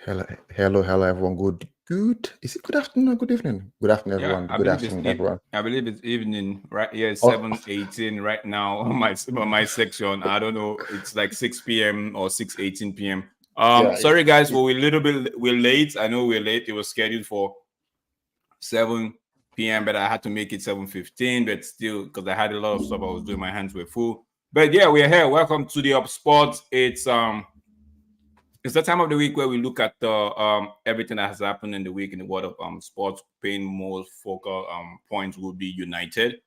Hello, hello, everyone. Good. Is it good afternoon or good evening? Good afternoon, Yeah, everyone. Good afternoon, everyone. I believe it's evening right here. It's Oh, 7:18 right now on my section. I don't know. It's like 6 p.m. or 6:18 p.m. yeah. Sorry guys for we're late. I know we're late. It was scheduled for 7 p.m. but I had to make it 7:15. But still, because I had a lot of stuff I was doing, my hands were full. But yeah, we're here. Welcome to the Up Sports. It's the time of the week where we look at the everything that has happened in the week in the world of sports. Paying most focal points will be United.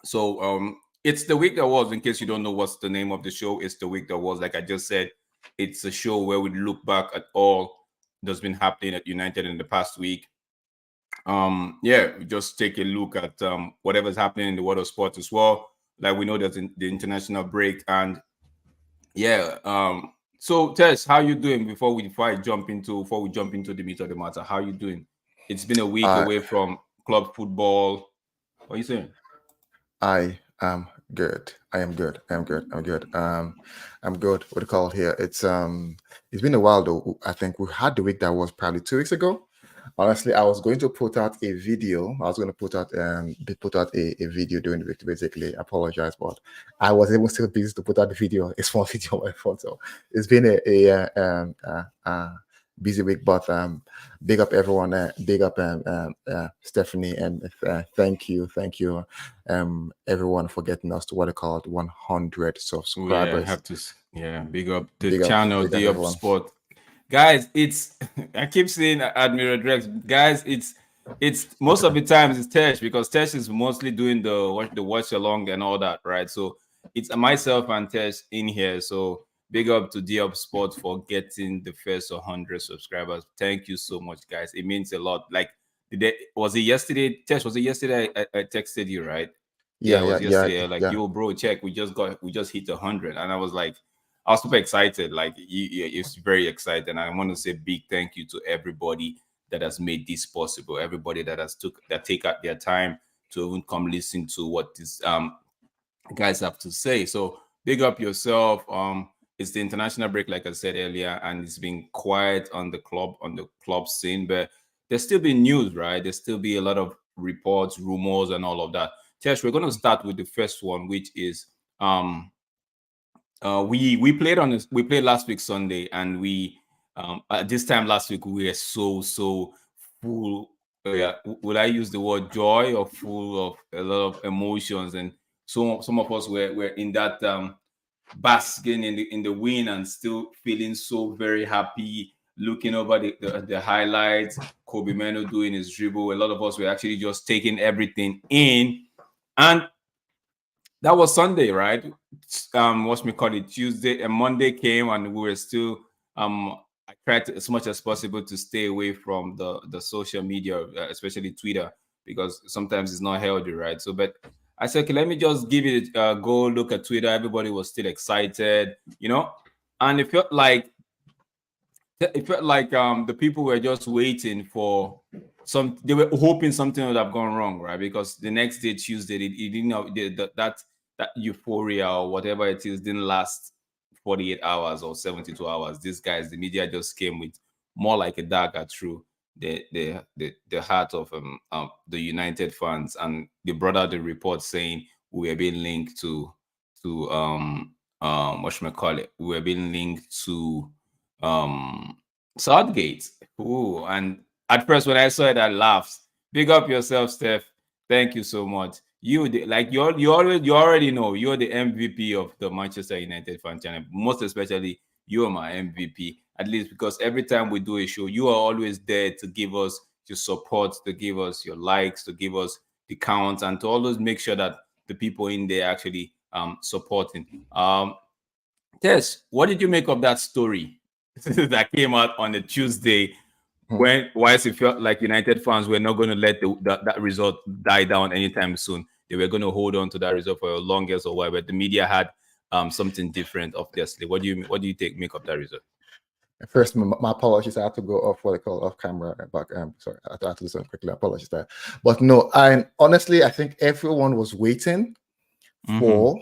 So it's the week that was. In case you don't know what's the name of the show, it's the week that was. Like I just said, it's a show where we look back at all that's been happening at United in the past week. Yeah, we just take a look at whatever's happening in the world of sports as well. Like we know there's the international break, and yeah. So Tess, how you doing before we jump into the meat of the matter? How you doing? It's been a week I away from club football. What are you saying? I am good. I am good. I'm good. I'm good. I'm good. What do you call it here? It's been a while though. I think we had the week that was probably 2 weeks ago. Honestly, I was going to put out a video. I was going to put out a video during the week. Basically, I apologize, but I was even still busy to put out the video. It's one video on my phone, so it's been a busy week. But big up everyone. Big up Stephanie, and thank you, everyone for getting us to what they called 100 Oh yeah, I subscribers. have to. Yeah, big up the channel, Big up the Up everyone. Sport, guys. It's I keep saying Admiral Drex, guys. It's most of the times it's Tesh because Tesh is mostly doing the watch along and all that, right? So it's myself and Tesh in here. So big up to the Up Sport for getting the first 100 subscribers. Thank you so much, guys. It means a lot. Like was it yesterday? Tesh, was it yesterday? I texted you, right? Yeah, Yeah, it was yeah, yeah, yesterday. Like, yeah. yo, bro, check. We just hit 100, and I was like, I was super excited. Like, it's very exciting. I want to say big thank you to everybody that has made this possible. Everybody that take out their time to even come listen to what these guys have to say. So big up yourself. It's the international break, like I said earlier, and it's been quiet on the club scene, but there's still been news, right? There's still be a lot of reports, rumors, and all of that. Tesh, we're gonna start with the first one, which is we played last week Sunday, and we at this time last week we were so full. Yeah, would I use the word joy or full of a lot of emotions? And some of us were in that basking in the win and still feeling so very happy. Looking over the highlights, Kobe Meno doing his dribble. A lot of us were actually just taking everything in, and that was Sunday, right? What's me call it? Tuesday and Monday came, and we were still. I tried to, as much as possible to stay away from the social media, especially Twitter, because sometimes it's not healthy, right? So, but I said, okay, let me just give it a go. Look at Twitter. Everybody was still excited, and it felt like the people were just waiting for they were hoping something would have gone wrong, right? Because the next day, Tuesday, it didn't know that euphoria or whatever it is didn't last 48 hours or 72 hours. These guys, the media just came with more like a dagger through the heart of the United fans, and they brought out the report saying we were being linked to what should I call it? We were being linked to um Southgate. Ooh, and at first when I saw it, I laughed. Big up yourself, Steph. Thank you so much. You already know you're the MVP of the Manchester United fan channel. Most especially, you're my MVP. At least because every time we do a show, you are always there to give us your support, to give us your likes, to give us the counts, and to always make sure that the people in there actually supporting. Tess, what did you make of that story that came out on a Tuesday Hmm. when whilst it felt like United fans were not going to let that result die down anytime soon? They were going to hold on to that result for the longest or while, but the media had something different, obviously. What do you make of that result? First, my apologies. I have to go off what I call off camera back. Sorry, I have to do something quickly. Apologies there. But no, I honestly, I think everyone was waiting Mm-hmm. for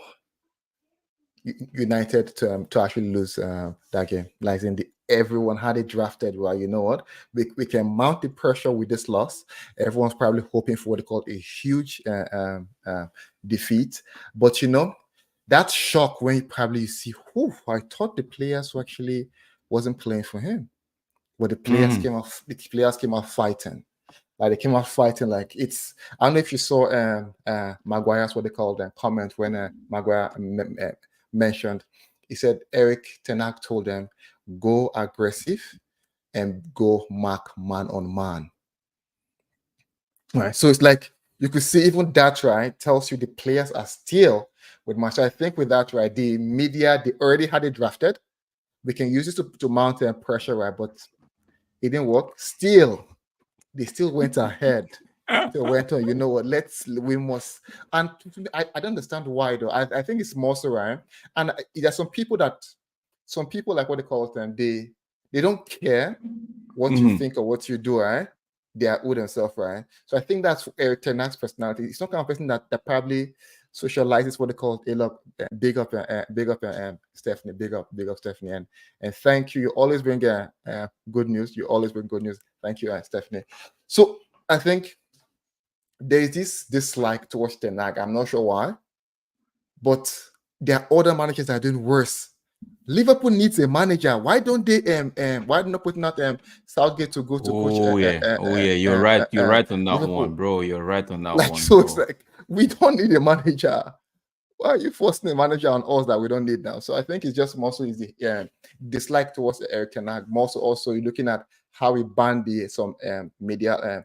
United to actually lose that game. Like everyone had it drafted. Well, you know what? We can mount the pressure with this loss. Everyone's probably hoping for what they call a huge defeat. But you know, that shock when you probably see, I thought the players who actually wasn't playing for him, but the players came out fighting. Like they came out fighting. Like it's. I don't know if you saw Maguire's what they call them comment when Maguire mentioned. He said Eric Ten Hag told them go aggressive and go mark man on man. Right. So it's like you could see even that right tells you the players are still with much. So I think with that right, the media they already had it drafted. We can use it to mount pressure, right? But it didn't work. Still, they still went ahead. Still went on. You know what? We must. And I don't understand why though. I think it's more so right. And there's some people like what they call them. They don't care what you think or what you do, right? They are who themselves, right? So I think that's Eric Ten Hag's personality. It's not kind of person that probably socializes what they call big up Stephanie, big up Stephanie, and thank you. You always bring good news. You always bring good news. Thank you, Stephanie. So I think there is this dislike towards Ten Hag. I'm not sure why, but there are other managers that are doing worse. Liverpool needs a manager. Why don't they why not putting out Southgate to go to coach? You're right. You're right on that Liverpool. One, bro. You're right on that one. So bro. It's like we don't need a manager. Why are you forcing a manager on us that we don't need now? So I think it's just more so easy. Dislike towards Eric Ten Hag. More so also you're looking at how he banned some media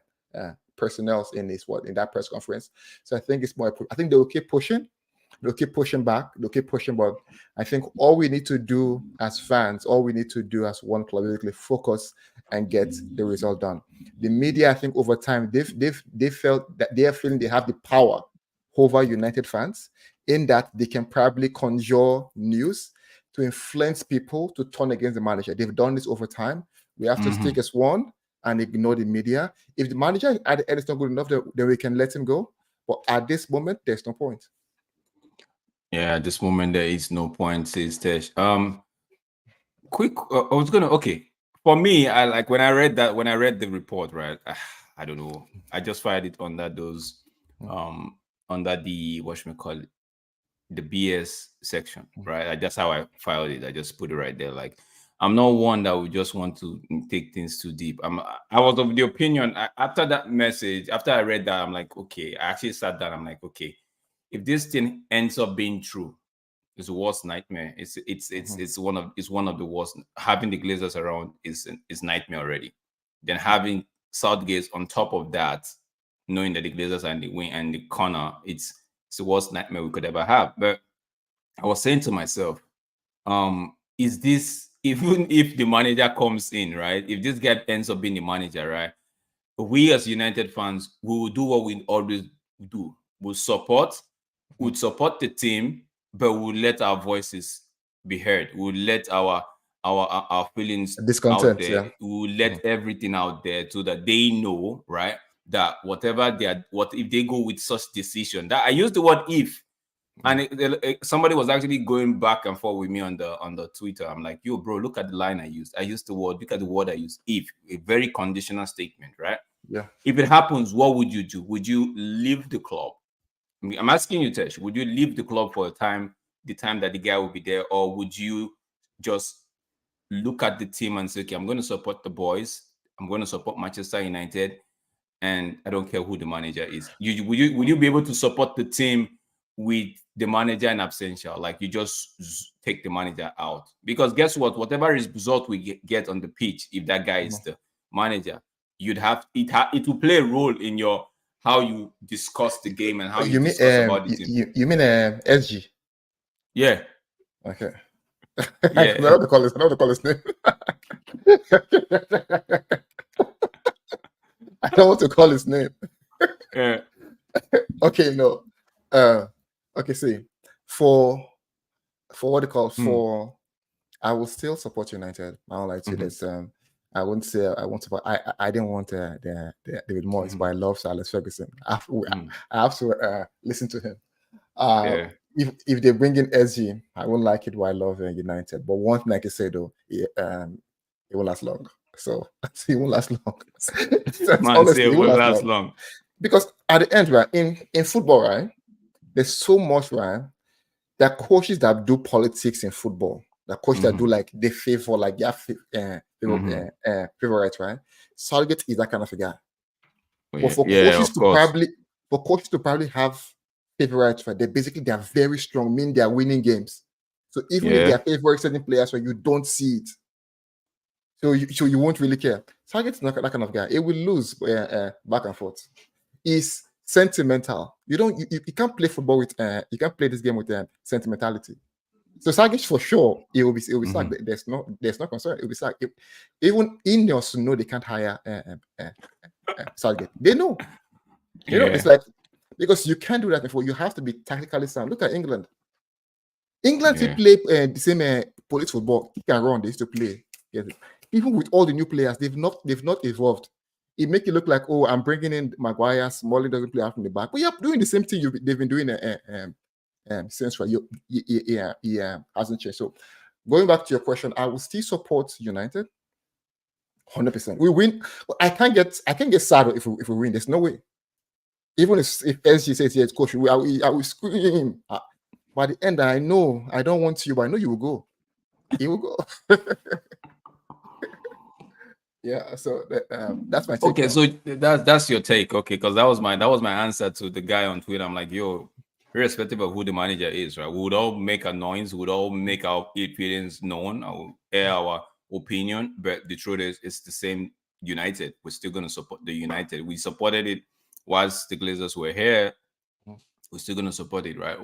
personnel in that press conference. So I think it's more. I think they will keep pushing. They'll keep pushing back. They'll keep pushing, but I think all we need to do as fans, all we need to do as one club, is focus and get the result done. The media, I think, over time, they felt that they are feeling they have the power over United fans, in that they can probably conjure news to influence people to turn against the manager. They've done this over time. We have to stick as one and ignore the media. If the manager at the end is not good enough, then we can let him go. But at this moment, there's no point. Yeah, at this moment there is no point, says Tesh. Quick, I was gonna for me, I like when I read the report, right? I don't know. I just fired it under those under the whatchamacallit, the BS section, right? That's how I filed it. I just put it right there. Like I'm not one that would just want to take things too deep. I was of the opinion after that message, after I read that, I'm like, okay, I actually sat down, I'm like, okay, if this thing ends up being true, it's the worst nightmare. It's one of the worst. Having the Glazers around is nightmare already. Then having Southgate on top of that, knowing that the Glazers are in the wing and the corner, it's the worst nightmare we could ever have. But I was saying to myself, is this, even if the manager comes in, right? If this guy ends up being the manager, right? We as United fans, we will do what we always do. We'll support the team, but we'll let our voices be heard. We'll let our feelings discontent out there. Yeah. We'll let everything out there so that they know, right, that whatever if they go with such decision, that I use the word if, and somebody was actually going back and forth with me on the Twitter. I'm like, yo, bro, look at the line I used. I used the word, look at the word I used, if, a very conditional statement, right? Yeah. If it happens, what would you do? Would you leave the club? I'm asking you, Tesh, would you leave the club for the time that the guy will be there, or would you just look at the team and say, okay, I'm going to support the boys, I'm going to support Manchester United, and I don't care who the manager is? Would you be able to support the team with the manager in absentia? Like you just take the manager out? Because guess what? Whatever result we get on the pitch, if that guy is the manager, you'd have it will play a role in your how you discuss the game and how you discuss about the team. You mean SG? Yeah. Okay. Yeah. I don't know to call his name. I don't want to call his name. Yeah. Okay, no. Okay, see. For what they call I will still support United. I don't like to this. I wouldn't say I want to. I didn't want the David Moyes, but I love Alex Ferguson. I have to listen to him. if they bring in SG, I won't like it. While I love United, but one thing I can say though, it won't last long. So it won't last long. That's Man, say honestly, it it won't won't last last long. long. Because at the end, right, in football, right, there's so much, right. There are coaches that do politics in football. The coaches that do like they favor like their favorites, right? Southgate is that kind of a guy. But for Yeah, coaches of to course. probably have favorites, right? They are very strong, mean they are winning games. So even if they Yeah. are favoring certain players, right, you don't see it. So you won't really care. Southgate's not that kind of guy. It will lose back and forth. Is sentimental. You can't play football with you can't play this game with sentimentality. So Sagic for sure it will be sacked. There's no concern. It will be sacked. Even Ineos know they can't hire Southgate. They know. You know, it's like because you can't do that before. You have to be tactically sound. Look at England. England they play the same police football. Kick and run. They used to play. Yes. Even with all the new players, they've not evolved. It make it look like, oh, I'm bringing in Maguire. Smalling doesn't play out from the back, but you're doing the same thing they've been doing since right. Yeah, hasn't changed. So going back to your question, I will still support United 100%. We win. I can't get sad if we win. There's no way. Even if SG says yes, coach, I will scream. By the end, I know I don't want you, but I know you will go. You will go. Yeah. So that's my take. Okay, so that's your take, okay? Because that was my answer to the guy on Twitter. I'm like, yo, irrespective of who the manager is, right? We would all make a noise. We would all make our feelings known. I will air our opinion, but the truth is, it's the same. United, we're still going to support the United. We supported it whilst the Glazers were here. We're still going to support it, right?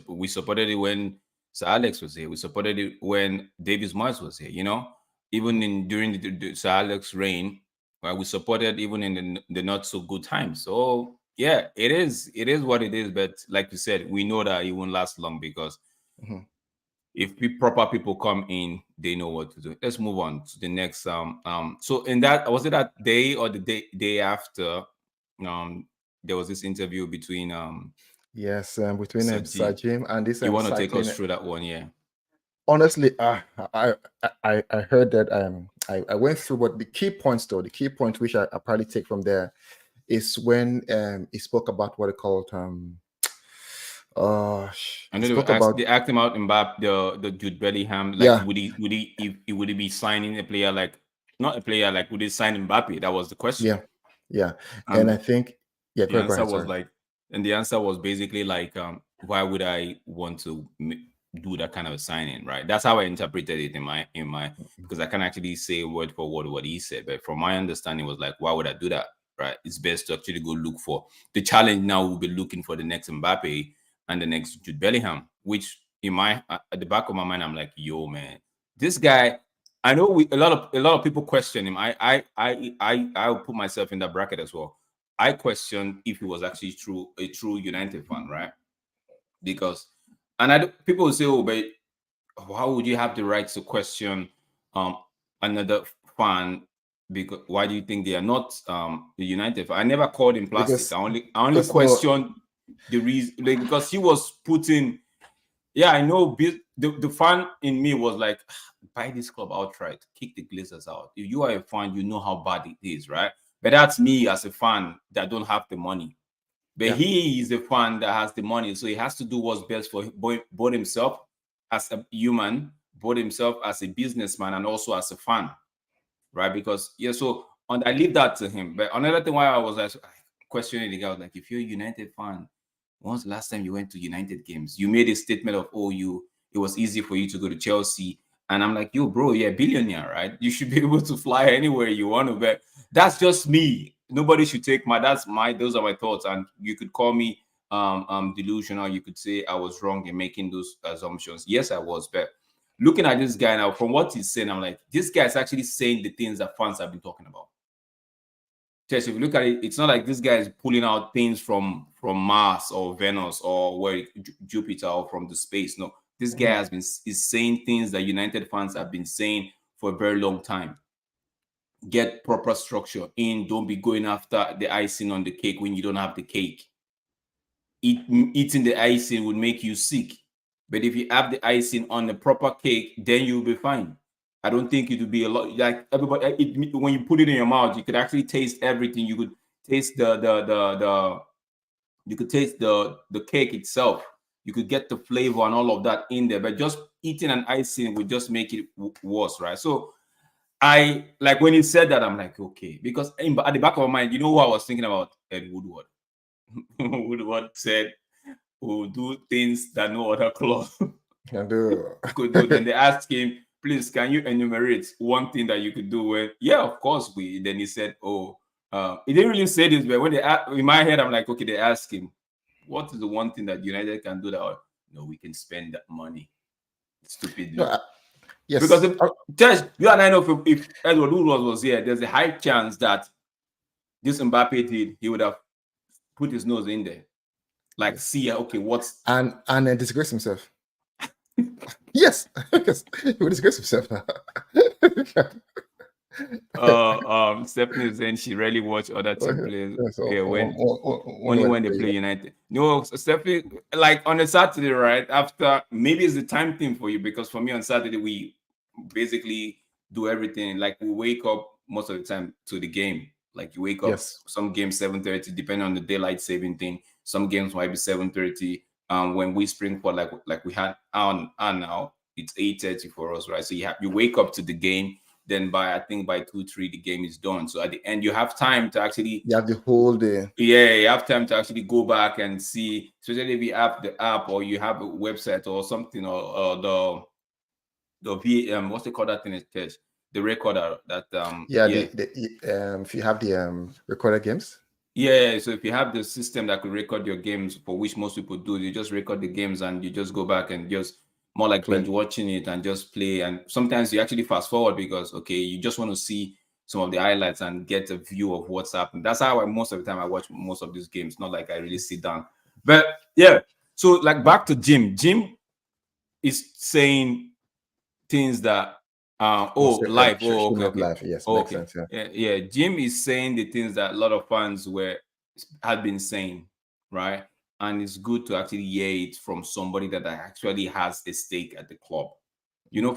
We supported it when Sir Alex was here. We supported it when Davis Moyes was here. You know, even during the Sir Alex reign, right? We supported even in the not so good times. So yeah, it is what it is. But like you said, we know that it won't last long because if proper people come in, they know what to do. Let's move on to the next. So in that, was it that day or the day after? There was this interview between yes, between Sir Sajid. Jim and this You want to take cycling. us through that one? Yeah. Honestly, I heard that I went through, but the key points though, the key point which I probably take from there is when he spoke about what he called I know they asked him out Mbappe, the Jude Bellingham, like yeah, would he be signing a player like not a player like would he sign Mbappe? That was the question. yeah, and I think the go answer ahead, was sorry. like, and the answer was basically like, why would I want to do that kind of a signing, right? That's how I interpreted it in my because I can't actually say word for word what he said, but from my understanding was like, why would I do that, right? It's best to actually go look for the challenge. Now we'll be looking for the next Mbappe and the next Jude Bellingham, which in my at the back of my mind, I'm like, yo, man, this guy. I know a lot of people question him. I will put myself in that bracket as well. I question if he was actually a true United fan, right? Because, and people will say, oh, but how would you have the right to question another fan? Because why do you think they are not the United fan? I never called him plastic. I only questioned the reason, like, because he was putting. Yeah, I know. The fan in me was like, buy this club outright, kick the Glazers out. If you are a fan, you know how bad it is, right? But that's me as a fan that don't have the money. But he is a fan that has the money, so he has to do what's best for both himself as a human, both himself as a businessman, and also as a fan, right? Because so I leave that to him. But another thing why I was like questioning the guy was like, if you're a United fan, when's the last time you went to United games? You made a statement of, it was easy for you to go to Chelsea. And I'm like, yo, bro, you're a billionaire, right? You should be able to fly anywhere you want to. But that's just me. Nobody should take those are my thoughts. And you could call me delusional. You could say I was wrong in making those assumptions. Yes, I was. But looking at this guy now, from what he's saying, I'm like, this guy is actually saying the things that fans have been talking about. If you look at it, it's not like this guy is pulling out things from Mars or Venus or Jupiter or from the space. No, this guy is saying things that United fans have been saying for a very long time. Get proper structure in. Don't be going after the icing on the cake when you don't have the cake. eating the icing would make you sick. But if you have the icing on the proper cake, then you'll be fine. I don't think it would be a lot like everybody. When you put it in your mouth, you could actually taste everything. You could taste you could taste the cake itself. You could get the flavor and all of that in there. But just eating an icing would just make it worse, right? So I like when he said that, I'm like, okay, because at the back of my mind, you know what I was thinking about? Ed Woodward. Woodward said, "We'll do things that no other club Can do. could do." Then they asked him, "Please, can you enumerate one thing that you could do?" Well, yeah, of course we. Then he said, "Oh, he didn't really say this, but when they in my head, I'm like, okay." They asked him, "What is the one thing that United can do that? No, we can spend that money stupidly." No, yes. Because you and I know if Edward Woodward was here, there's a high chance that this Mbappe did, he would have put his nose in there. Like, see, okay, what's and then disgrace himself. Yes, because he would disgrace himself now. Stephanie is saying she really watch other team players. Yes, Yeah, only when they play United. No, Stephanie, like on a Saturday, right? After maybe it's the time thing for you, because for me on Saturday we basically do everything. Like we wake up most of the time to the game. Like you wake up, Yes. some games 7:30, depending on the daylight saving thing. Some games might be 7:30. When we spring for like we had on now, it's 8:30 for us, right? So you wake up to the game. Then I think by 2-3 the game is done. So at the end you have time to actually You have the whole day. Yeah, you have time to actually go back and see, especially if you have the app or you have a website or something, or the what's they call that thing? Is the recorder that if you have the recorded games. Yeah, so if you have the system that could record your games, for which most people do, you just record the games and you just go back and just more like binge watching it and just play. And sometimes you actually fast forward because you just want to see some of the highlights and get a view of what's happening. That's how most of the time I watch most of these games. Not like I really sit down. But yeah, so like back to Jim. Jim is saying things that live. Okay. Live. Yes, okay. Makes sense. Yeah. Jim is saying the things that a lot of fans had been saying, right? And it's good to actually hear it from somebody that actually has a stake at the club.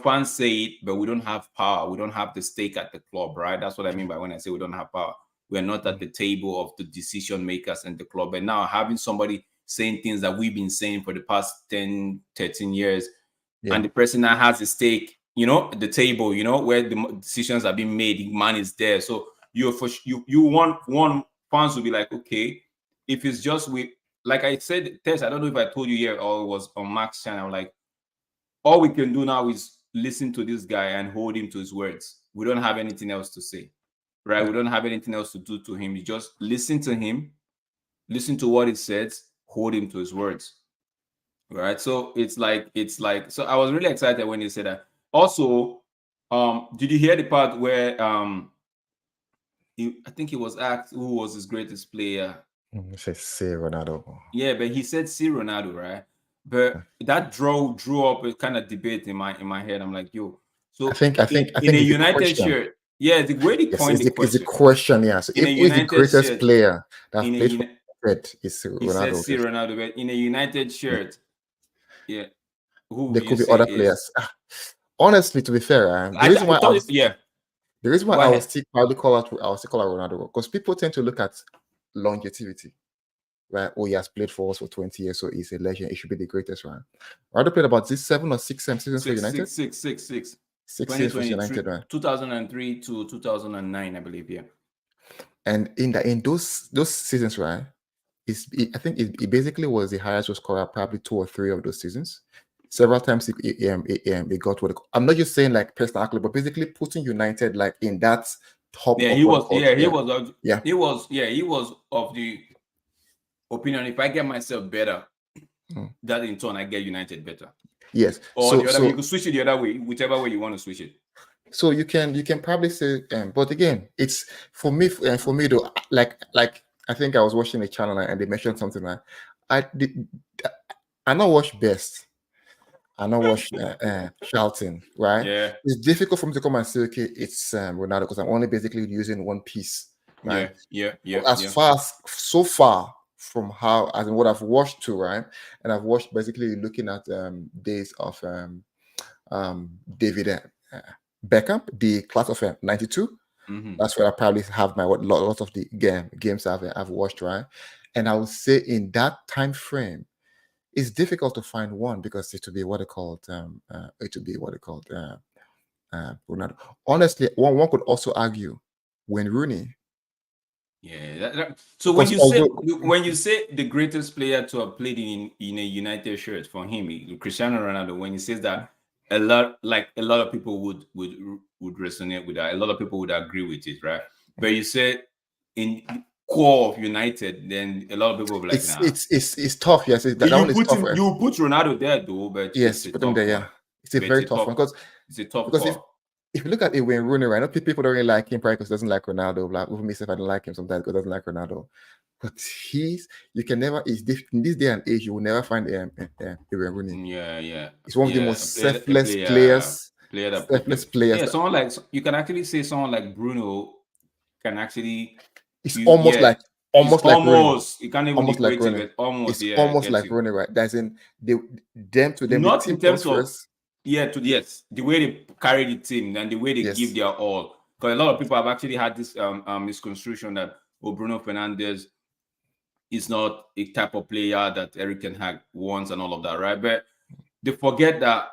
Fans say it, but we don't have power. We don't have the stake at the club, right? That's what I mean by when I say we don't have power. We're not at the table of the decision makers in the club. And now having somebody saying things that we've been saying for the past 10, 13 years, and the person that has a stake, the table, where the decisions are being made, the man is there. So you want fans to be like, okay, if it's just like I said, Tess, I don't know if I told you here or it was on Mark's channel, like all we can do now is listen to this guy and hold him to his words. We don't have anything else to say, right? We don't have anything else to do to him. You just listen to him, listen to what he says, hold him to his words, right? So it's like so I was really excited when he said that. Also, did you hear the part where I think he was asked who was his greatest player? Say Ronaldo. Yeah, but he said see Ronaldo, right? But that drew up a kind of debate in my head. I'm like, yo, so I think in a United shirt, yeah, the way they coined the question. It's a question, yeah. So if the greatest shirt, player that played for United is Ronaldo, he said see Ronaldo, but in a United shirt, yeah, who there could be other players. Honestly, to be fair, the reason why I will still probably call out Ronaldo, because people tend to look at longevity, right? Oh, he has played for us for 20 years, so he's a legend. He should be the greatest, right? Ronaldo played about 7 or 6 seasons for United. Six. 6 years for United, right? 2003 to 2009, I believe, yeah. And in those seasons, right? I think he basically was the highest scorer, probably 2 or 3 of those seasons. Several times he got what I'm not just saying like personal accolade, but basically putting United like in that top. Yeah, he was of the opinion, if I get myself better, that in turn I get United better. Yes. Or the other way, you can switch it the other way, whichever way you want to switch it. So you can probably say, but again, it's for me though. Like I think I was watching a channel and they mentioned something like I not watch Best. I not watch Charlton, right? Yeah. It's difficult for me to come and say, okay, it's Ronaldo, because I'm only basically using one piece, right? Yeah. So far from how, as in what I've watched too, right? And I've watched basically looking at days of David Beckham, the class of '92. That's where I probably have my lot of the games I've watched, right? And I would say in that time frame, it's difficult to find one because it would be what they called Ronaldo. Honestly, one could also argue Wayne Rooney. Yeah. So Because when you say the greatest player to have played in a United shirt for him, Cristiano Ronaldo, when he says that, a lot of people would resonate with that. A lot of people would agree with it, right? But you said in core of United, then a lot of people will be like, nah. It's tough. Yes, that one is tough. You put Ronaldo there though, but yes, put him there. Yeah, it's a very tough one because it's a tough because call. if you look at Wayne Rooney, right? I know people don't really like him probably because he doesn't like Ronaldo. Like with me, if I don't like him sometimes because he doesn't like Ronaldo. But you can never, in this day and age, you will never find Wayne Rooney. Yeah. He's one of the most selfless players. Selfless players. Yeah, someone like, you can actually say someone like Bruno can actually. It's almost like Rooney. You can't even almost like Rooney. Almost, it's almost like Rooney, right? That's in them to them. Not the team in terms of first. yes, the way they carry the team and the way they give their all. Because a lot of people have actually had this misconstruction that Bruno Fernandes is not a type of player that Erik ten Hag wants and all of that, right? But they forget that.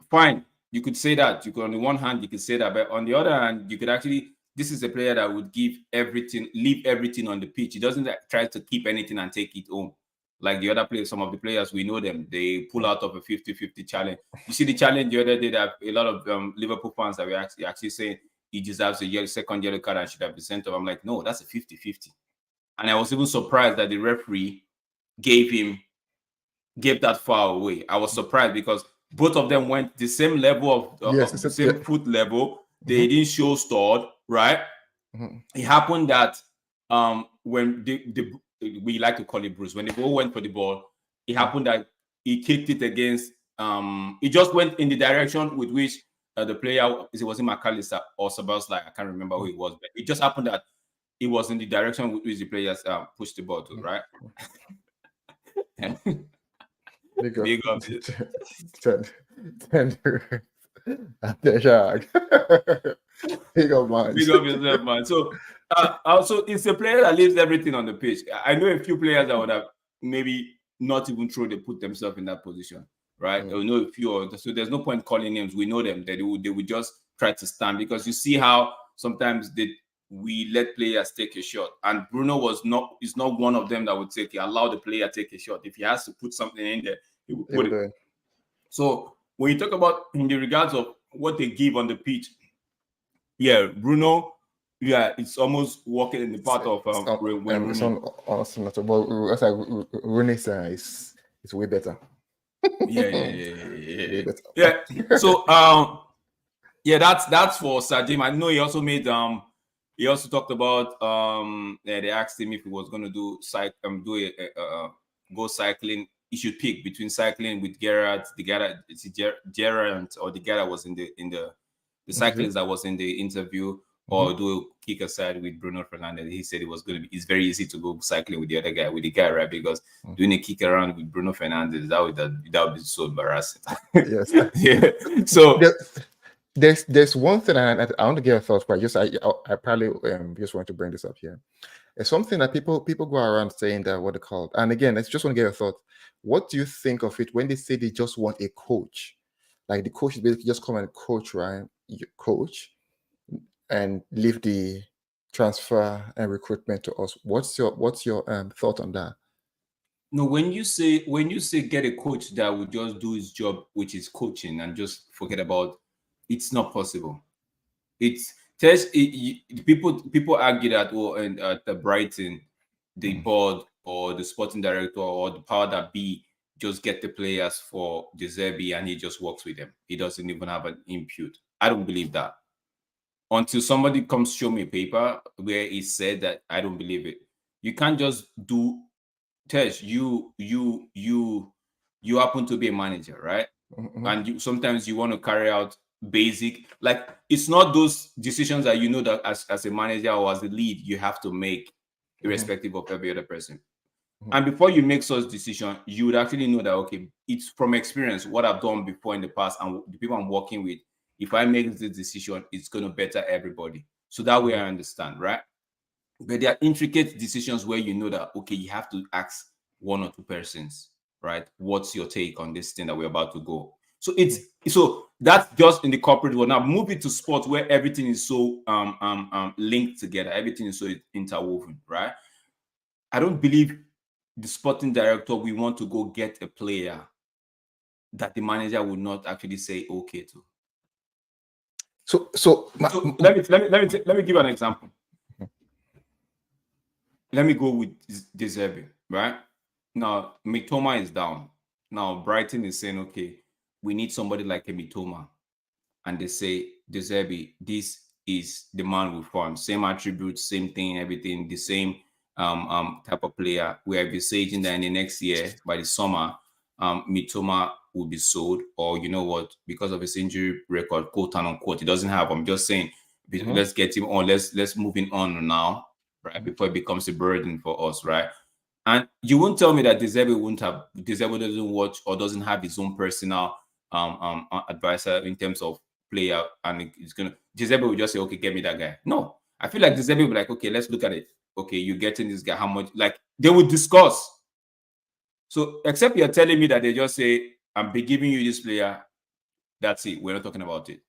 Fine, you could say that. You could, on the one hand, you could say that, but on the other hand, you could actually. This is a player that would leave everything on the pitch. He doesn't try to keep anything and take it home. Like the other players, some of the players, we know them. They pull out of a 50-50 challenge. You see the challenge the other day that a lot of Liverpool fans that were actually saying he deserves a second yellow card and should have been sent off. I'm like, no, that's a 50-50. And I was even surprised that the referee gave that foul away. I was surprised because both of them went the same level of the same foot level. They didn't show stored, right? It happened that when we like to call it Bruce, when the ball went for the ball, it happened that he kicked it against he just went in the direction with which the player, it was in McAllister or Szoboszlai, I can't remember who it was, but it just happened that it was in the direction with which the players pushed the ball to, right? Big up. Big up, man. Big up yourself, man. So also it's a player that leaves everything on the pitch. I know a few players that would have maybe not even they put themselves in that position, right? I know a few, so there's no point calling names. We know them. They would just try to stand because you see how sometimes we let players take a shot, and Bruno is not one of them that would allow the player take a shot. If he has to put something in there, he will put it. So when you talk about in the regards of what they give on the pitch, yeah, Bruno, it's almost walking in the path of when Rooney is way better. Yeah. So that's for Sadim. I know he also made he also talked about they asked him if he was going to do go cycling. He should pick between cycling with Gerrard, Gerrard or the guy that was in the cyclist that was in the interview, or do a kick aside with Bruno Fernandes. He said it's very easy to go cycling with the other guy, with the guy, right? Because doing a kick around with Bruno Fernandes, that would be so embarrassing. Yes. Yeah. So there's one thing I want to get a thought, but I probably just want to bring this up here. It's something that people go around saying that what they call, and again, I just want to get a thought. What do you think of it when they say they just want a coach? Like the coach is basically just come and coach, right? You coach and leave the transfer and recruitment to us. What's your thought on that? No, when you say get a coach that will just do his job, which is coaching, and just forget about, it's not possible. People argue that and at the Brighton, the board or the sporting director or the power that be just get the players for De Zerbi and he just works with them. He doesn't even have an input. I don't believe that. Until somebody comes show me a paper where he said that, I don't believe it. You can't just do Tesh, you happen to be a manager, right? And sometimes you want to carry out basic, like it's not those decisions that that as a manager or as a lead you have to make irrespective of every other person. And before you make such decision, you would actually know that, okay, it's from experience, what I've done before in the past and the people I'm working with. If I make this decision, it's going to better everybody. So that way I understand, right? But there are intricate decisions where you know that, okay, you have to ask one or two persons, right? What's your take on this thing that we're about to go? So that's just in the corporate world. Now move it to sports where everything is so linked together, everything is so interwoven, right? I don't believe the sporting director we want to go get a player that the manager would not actually say okay to. So let me give you an example. Let me go with De Zerbi, right? Now, Mitoma is down. Now, Brighton is saying, okay, we need somebody like a Mitoma. And they say, De Zerbi, this is the man we found. Same attributes, same thing, everything, the same type of player. We are envisaging that in the next year, by the summer, Mitoma will be sold. Or you know what, because of his injury record, quote unquote, he doesn't have. I'm just saying, let's get him on. Let's move him on now, right? Before it becomes a burden for us, right? And you won't tell me that De Zerbi doesn't watch or doesn't have his own personal advisor in terms of player, and it's gonna De Zerbi will just say, okay, get me that guy. No, I feel like De Zerbi will be like, okay, let's look at it. Okay, you're getting this guy, how much? Like they would discuss. So except you're telling me that they just say, I'm giving you this player, that's it. We're not talking about it.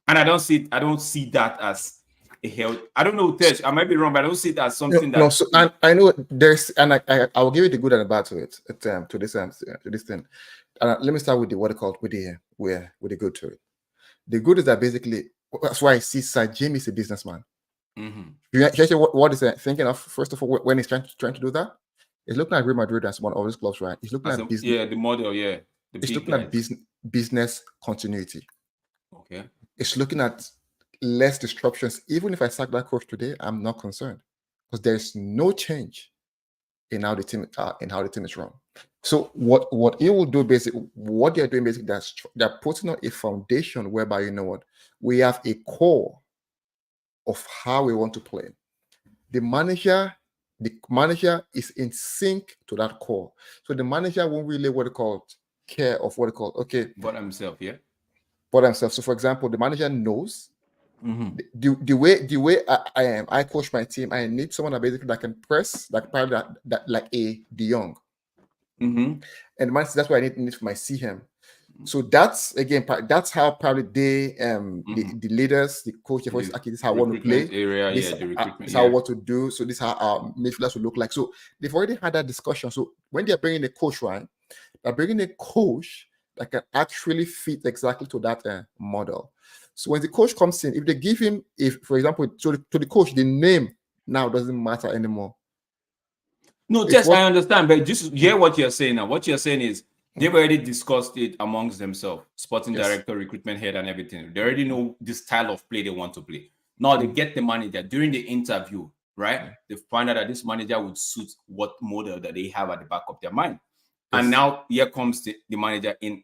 And I don't see that as a health. I don't know, Tej, I might be wrong, but I don't see it as something no, so I know there's, and I will give you the good and the bad to it, to this thing. Let me start with the what they call with the good to it. The good is that basically that's why I see Sir Jim is a businessman. You actually what is he thinking of first of all when he's trying to do that? He's looking at Real Madrid as one of his clubs, right? He's looking at business. Yeah, the model, yeah. He's looking at business continuity. Okay. It's looking at less disruptions. Even if I sack that coach today, I'm not concerned because there's no change in how the team is run. So what it will do basically, what they're doing basically, they're putting on a foundation whereby, you know what, we have a core of how we want to play. The manager is in sync to that core. So the manager won't really care of but himself, yeah. But himself. So for example, the manager knows the way I am. I coach my team. I need someone that basically that can press, like probably that like a De Jong. And the manager, that's what I need for my CM. So that's again, that's how probably they the leaders, the coaches, okay, this is how I want to play. Area, this, the recruitment. This is how I want to do. So this is how our midfielders will look like. So they've already had that discussion. So when they're bringing a coach, right, they're bringing a coach that can actually fit exactly to that model. So when the coach comes in, if they give him, for example, to the coach, the name now doesn't matter anymore. No, yes, I understand, but just hear what you're saying now. What you're saying is they've already discussed it amongst themselves, sporting director, recruitment head, and everything. They already know the style of play they want to play. Now they get the manager during the interview, right? They find out that this manager would suit what model that they have at the back of their mind. And now here comes the manager in.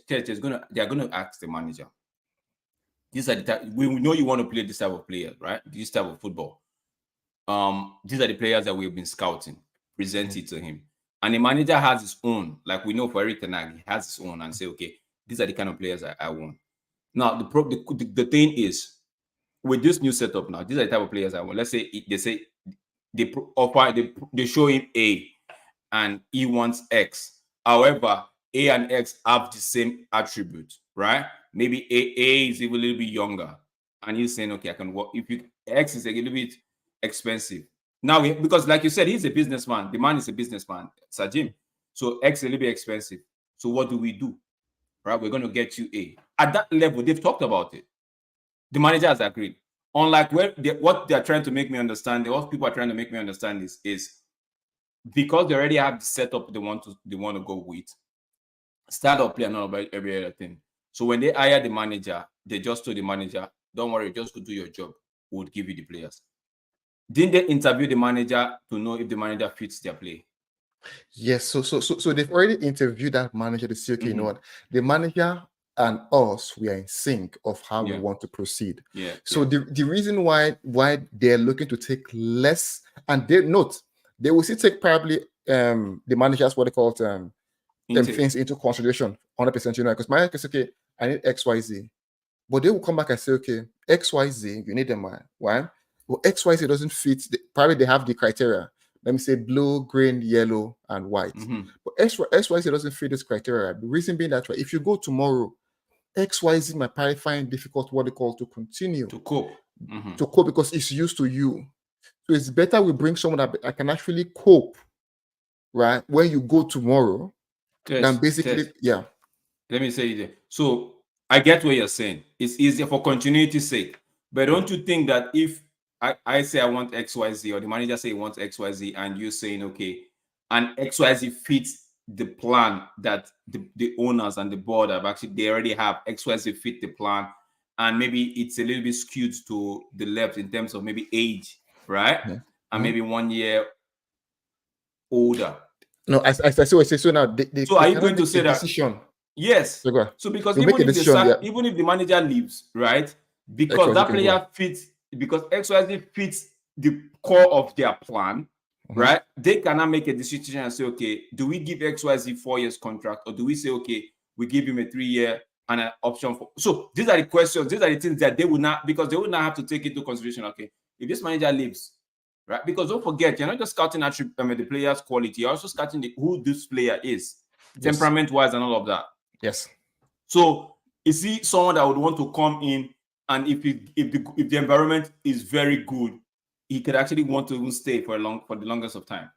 They're gonna ask the manager. These are the type, we know you want to play this type of player, right? This type of football. These are the players that we've been scouting. Present it to him. And the manager has his own, like we know for Erik ten Hag, he has his own and say, okay, these are the kind of players I want. Now, the thing is, with this new setup now, these are the type of players I want. Let's say they show him A and he wants X. However, A and X have the same attribute, right? Maybe A is even a little bit younger. And he's saying, okay, I can work. If X is a little bit expensive. Now, because like you said, he's a businessman. The man is a businessman, Sir Jim. So X is a little bit expensive. So what do we do? Right? We're going to get you A. At that level, they've talked about it. The manager has agreed. Unlike what they're trying to make me understand, what people are trying to make me understand is because they already have the setup they want to go with, start up play and not about every other thing. So when they hire the manager, they just told the manager, don't worry, just go do your job. We'll give you the players. Didn't they interview the manager to know if the manager fits their play? Yes, so they've already interviewed that manager to see, okay, you know what, the manager and us, we are in sync of how we want to proceed. So the reason why they're looking to take less, and they will still take probably the managers what they call it Intake. things into consideration 100%. You know, because manager can say, okay, I need XYZ, but they will come back and say, okay, XYZ, you need them. Why? Well, XYZ doesn't fit. Probably they have the criteria. Let me say blue, green, yellow, and white. But XYZ doesn't fit this criteria. The reason being that if you go tomorrow, XYZ might probably find difficult what they call to continue to cope. To cope because it's used to you. So it's better we bring someone that can actually cope, right? When you go tomorrow, than basically, yeah. Let me say it. So I get what you're saying. It's easier for continuity's sake. But don't you think that if I say I want XYZ or the manager say he wants XYZ and you're saying, okay, and XYZ fits the plan that the owners and the board have actually, they already have XYZ fit the plan, and maybe it's a little bit skewed to the left in terms of maybe age, right? Yeah. And maybe 1 year older. No, I see what you say. So now, so are you going to say that? Decision? Yes. So because even if the manager leaves, right? Because XYZ that player fits, because XYZ fits the core of their plan, right? They cannot make a decision and say, okay, do we give XYZ 4 years contract, or do we say, okay, we give him a 3-year and an option for? So these are the questions. These are the things that they will not, because they will not have to take into consideration. Okay, if this manager leaves, right? Because don't forget, you're not just scouting the player's quality, you're also scouting who this player is, temperament-wise and all of that. Yes. So is he someone that would want to come in, and if the environment is very good, he could actually want to even stay for the longest of time,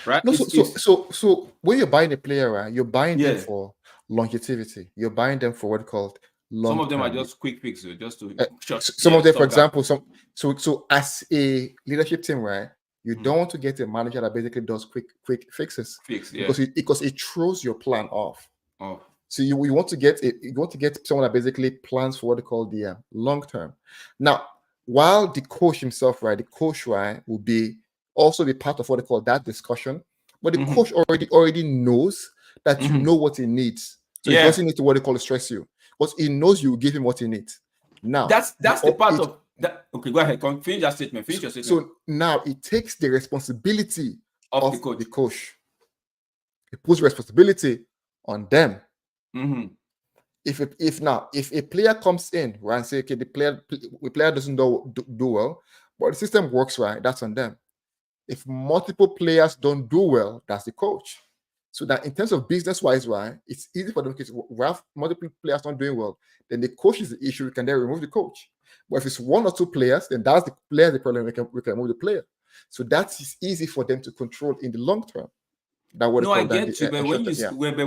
right? No, so when you're buying a player, right, you're buying them for longevity. You're buying them for what called long. Some of them are just quick fixes, just to some of them, for example, so as a leadership team, right, you don't want to get a manager that basically does quick fixes, because it throws your plan off. So you want to get someone that basically plans for what they call the long term. Now, while the coach himself, right, will also be part of what they call that discussion, but the coach already knows that you know what he needs, so he doesn't need to what they call stress you, because he knows you will give him what he needs. Now that's the part of that. Okay, go ahead. Finish your statement. So now it takes the responsibility of the coach. It puts responsibility on them. If a player comes in, right, and say, okay, the player doesn't do well, but the system works, right, that's on them. If multiple players don't do well, that's the coach. So that in terms of business-wise, right, it's easy for them, because we have multiple players not doing well, then the coach is the issue. We can then remove the coach. But if it's 1 or 2 players, then that's the player the problem. We can remove the player. So that's easy for them to control in the long term. I get you, but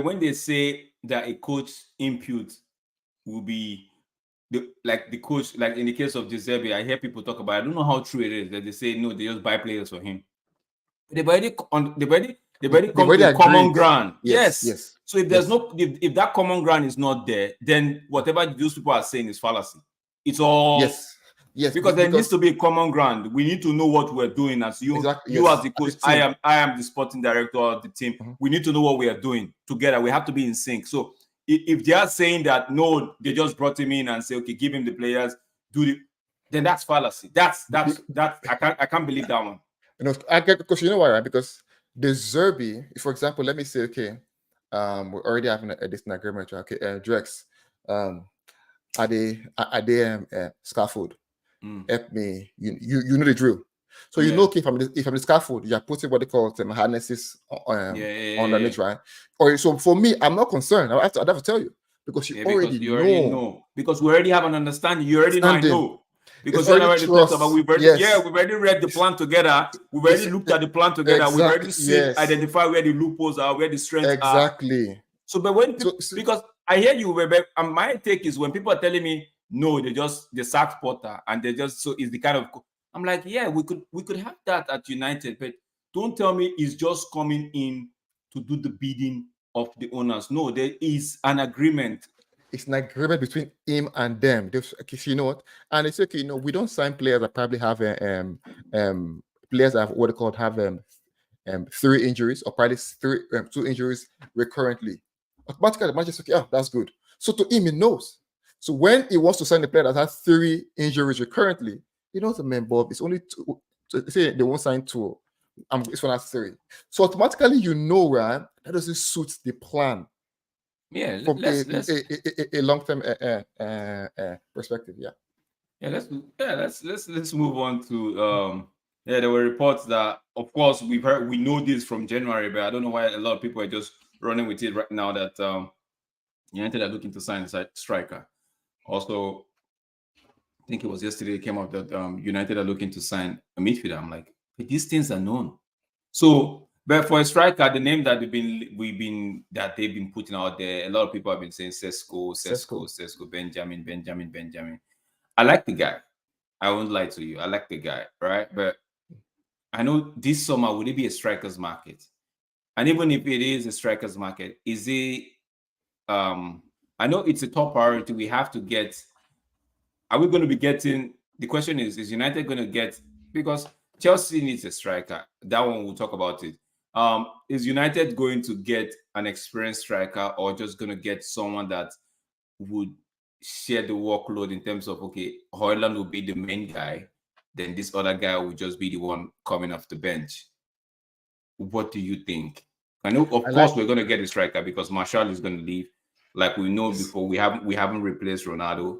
when they say that a coach input will be the coach, like in the case of Giuseppe, I hear people talk about. I don't know how true it is that they say no, they just buy players for him. They've already come to common ground. Yes. So if there's if that common ground is not there, then whatever those people are saying is fallacy. It's all Yes, because there needs to be a common ground. We need to know what we're doing as you. You as the coach, I am the sporting director of the team. We need to know what we are doing together. We have to be in sync. So if they are saying that no, they just brought him in and say, okay, give him the players, then that's fallacy. That's I can't believe that one. I get, because you know why, right? Because the Zerbi, for example, let me say, okay, we're already having a distant agreement, okay, Drex, are they scaffold? Help me, you know the drill. So you know, okay, if I'm the scaffold, you're putting what they call harnesses underneath, right? Or so for me, I'm not concerned. I have to tell you, because you already know. Because we already have an understanding. You already know. I know. Because we already talked about, we've already read the plan together. We've already looked at the plan together. We've already seen, identify where the loopholes are, where the strengths are. So, but when because I hear you, and my take is when people are telling me no, they sacked Potter and they just, so it's the kind of, I'm like, yeah, we could have that at United, but don't tell me it's just coming in to do the bidding of the owners. No, there is an agreement. It's an agreement between him and them. You know what? And it's okay. We don't sign players that probably have players that have what they call have 3 injuries, or probably 2 injuries recurrently. Automatically, the manager says, okay, that's good. So to him, he knows. So when he wants to sign a player that has 3 injuries recurrently, he knows the man, Bob. It's only 2. So say they won't sign 2. It's unnecessary. So automatically, you know, right? That doesn't suit the plan Yeah, from let's a long-term perspective. Yeah. let's move on to there were reports that, of course, we know this from January, but I don't know why a lot of people are just running with it right now, that United are looking to sign a striker. Also, I think it was yesterday it came out that United are looking to sign a midfielder. I'm like, these things are known. So, but for a striker, the name that they've been putting out there, a lot of people have been saying Sesko, Benjamin. I like the guy. I won't lie to you. I like the guy, right? But I know this summer, would it be a strikers market? And even if it is a strikers market, is it I know it's a top priority. We have to get, are we going to be getting, the question is United going to get, because Chelsea needs a striker. That one, we'll talk about it. Is United going to get an experienced striker, or just going to get someone that would share the workload in terms of, okay, Højlund will be the main guy, then this other guy will just be the one coming off the bench? What do you think? I know, of course, we're going to get a striker because Martial is going to leave. Like we know before, we haven't replaced Ronaldo,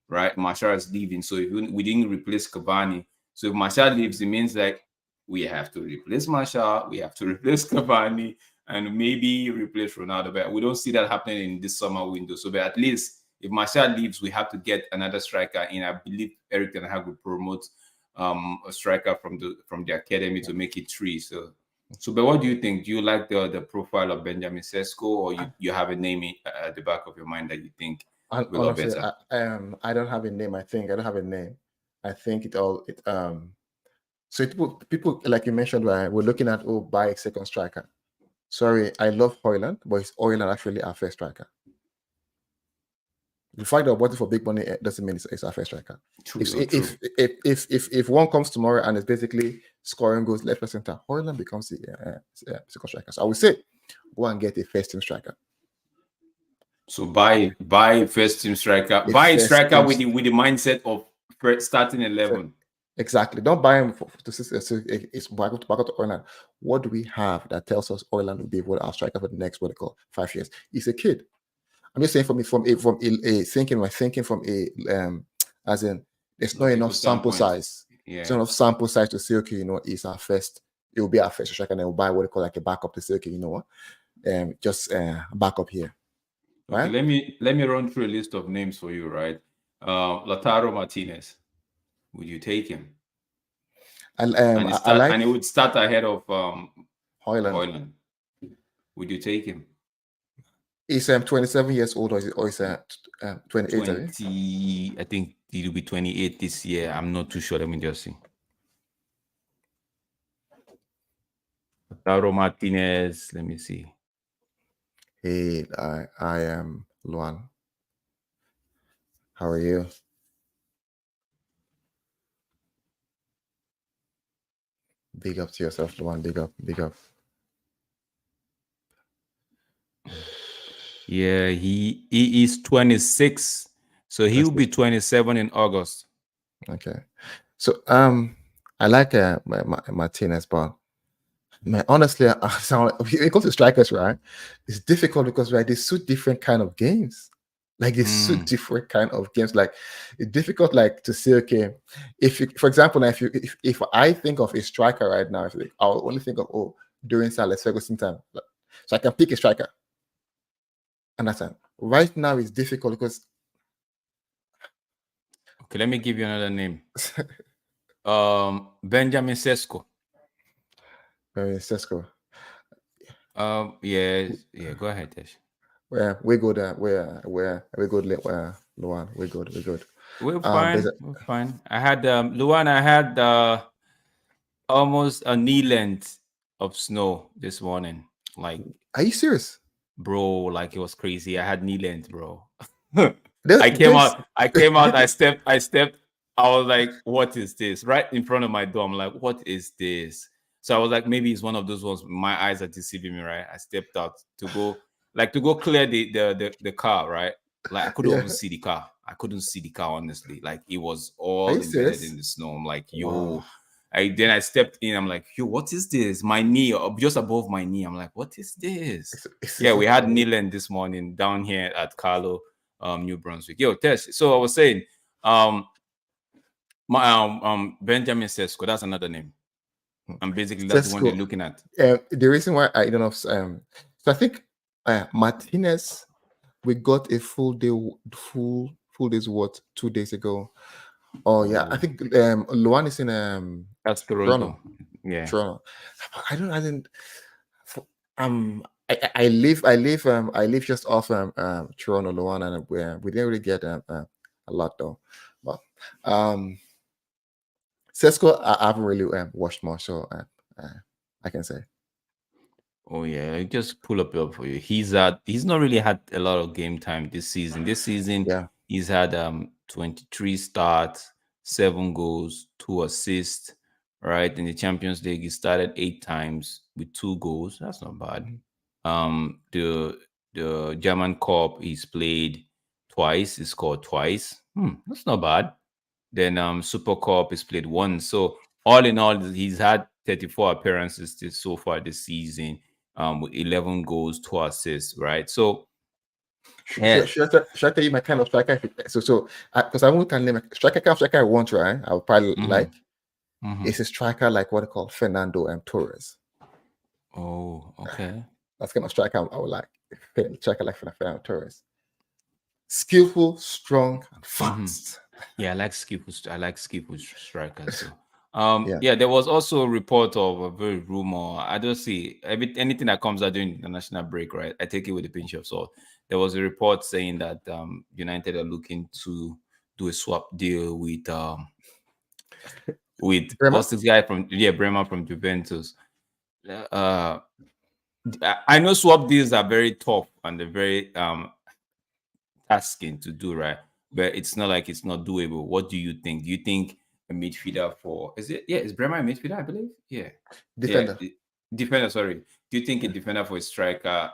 right? Martial is leaving, so if we didn't replace Cavani, so if Martial leaves, it means like we have to replace Martial, we have to replace Cavani, and maybe replace Ronaldo. But we don't see that happening in this summer window. So, but at least if Martial leaves, we have to get another striker. And I believe Erik ten Hag will promote a striker from the academy to make it 3. So, but what do you think? Do you like the profile of Benjamin Sesko, or you have a name at the back of your mind that you think will be better? I don't have a name. I don't have a name. I think so people like you mentioned, right, we're looking at buy a second striker. Sorry, I love Højlund, but is Højlund actually our first striker? The fact that we're waiting for big money doesn't mean it's our first striker. If one comes tomorrow and it's basically scoring goals left or center, Højlund becomes the second striker. So I would say go and get a first team striker. So buy first team striker, buy a striker with the mindset of starting 11. Exactly. Don't buy him it's back up to Højlund. What do we have that tells us Højlund will be our striker for the next 5 years? He's a kid. I'm just saying thinking from as in there's not enough sample size. Yeah. There's not enough sample size to say, okay, it's our first. It will be our first striker, and then we'll buy what they call like a backup to say, okay, you know what, just backup here. Right. Okay, let me run through a list of names for you. Right. Lautaro Martinez. Would you take him? And it would start ahead of Højlund. Would you take him? He's 27 years old, or is 28? 20, I think he'll be 28 this year. I'm not too sure. Let me just see. Lautaro Martinez. Let me see. Hey, I am Luan. How are you? Big up to yourself, Luan. Big up. Yeah, he is 26, so he will be 27 in August. Okay, so I like Martinez, but honestly, when it comes to strikers, right, it's difficult because they suit different kind of games. Like they suit different kind of games. Like it's difficult, like to say, okay, for example, if I think of a striker right now, I'll only think of during Alex Ferguson time, so I can pick a striker. Understand? Right now it's difficult because. Okay, let me give you another name. Benjamin Sesko. Benjamin Sesko. Yeah. Go ahead, Tesh. We're good. We're good, Luan. We're good. We're fine. We're fine. I had Luan. I had almost a knee length of snow this morning. Like, are you serious? Bro, like it was crazy. I had knee length, bro. I came out. I stepped. I was like, "What is this?" Right in front of my door. I'm like, "What is this?" So I was like, "Maybe it's one of those ones. My eyes are deceiving me." Right. I stepped out to go clear the car. Right. Like I couldn't even see the car. I couldn't see the car honestly. Like it was all embedded in the snow. I'm like, "Yo." Wow. Then I stepped in. I'm like, yo, what is this? My knee, just above my knee. I'm like, what is this? Yeah, we had kneeling this morning down here at Carlo, New Brunswick. Yo, Tess. So I was saying, Benjamin Sesko, that's another name. And basically that's the one they're looking at. The reason why I don't know, so I think Martinez, we got a full day's worth 2 days ago. Oh yeah, I think Luan is in that's Toronto. Yeah, Toronto. I didn't. I live just off Toronto, Luan, and we didn't really get a lot though. But Sesko, I haven't really watched more, so I can say. Oh yeah, I just pull up for you. He's not really had a lot of game time this season. Yeah, he's had 23 starts, 7 goals, 2 assists. Right, in the Champions League, he started 8 times with 2 goals. That's not bad. The German Cup, he's played twice. He scored twice. That's not bad. Then Super Cup, he's played once. So all in all, he's had 34 appearances so far this season. With 11 goals, 2 assists, right? So, should I tell you my kind of striker? So, because I won't name a striker, kind of striker I want, right? I would probably like. It's a striker like what they call Fernando and Torres. Oh, okay. That's kind of striker I would like. Striker like Fernando Torres. Skillful, strong, and fast. Yeah, I like skillful strikers. So. Yeah, there was also a report of a very rumor. I don't see anything that comes out during the national break, right? I take it with a pinch of salt. There was a report saying that United are looking to do a swap deal with what's this guy from Bremer from Juventus. I know swap deals are very tough and they're very tasking to do, right? But it's not like it's not doable. What do you think? Do you think a midfielder is Bremer a midfielder, I believe? Yeah. Defender. Yeah, defender, sorry. Do you think a defender for a striker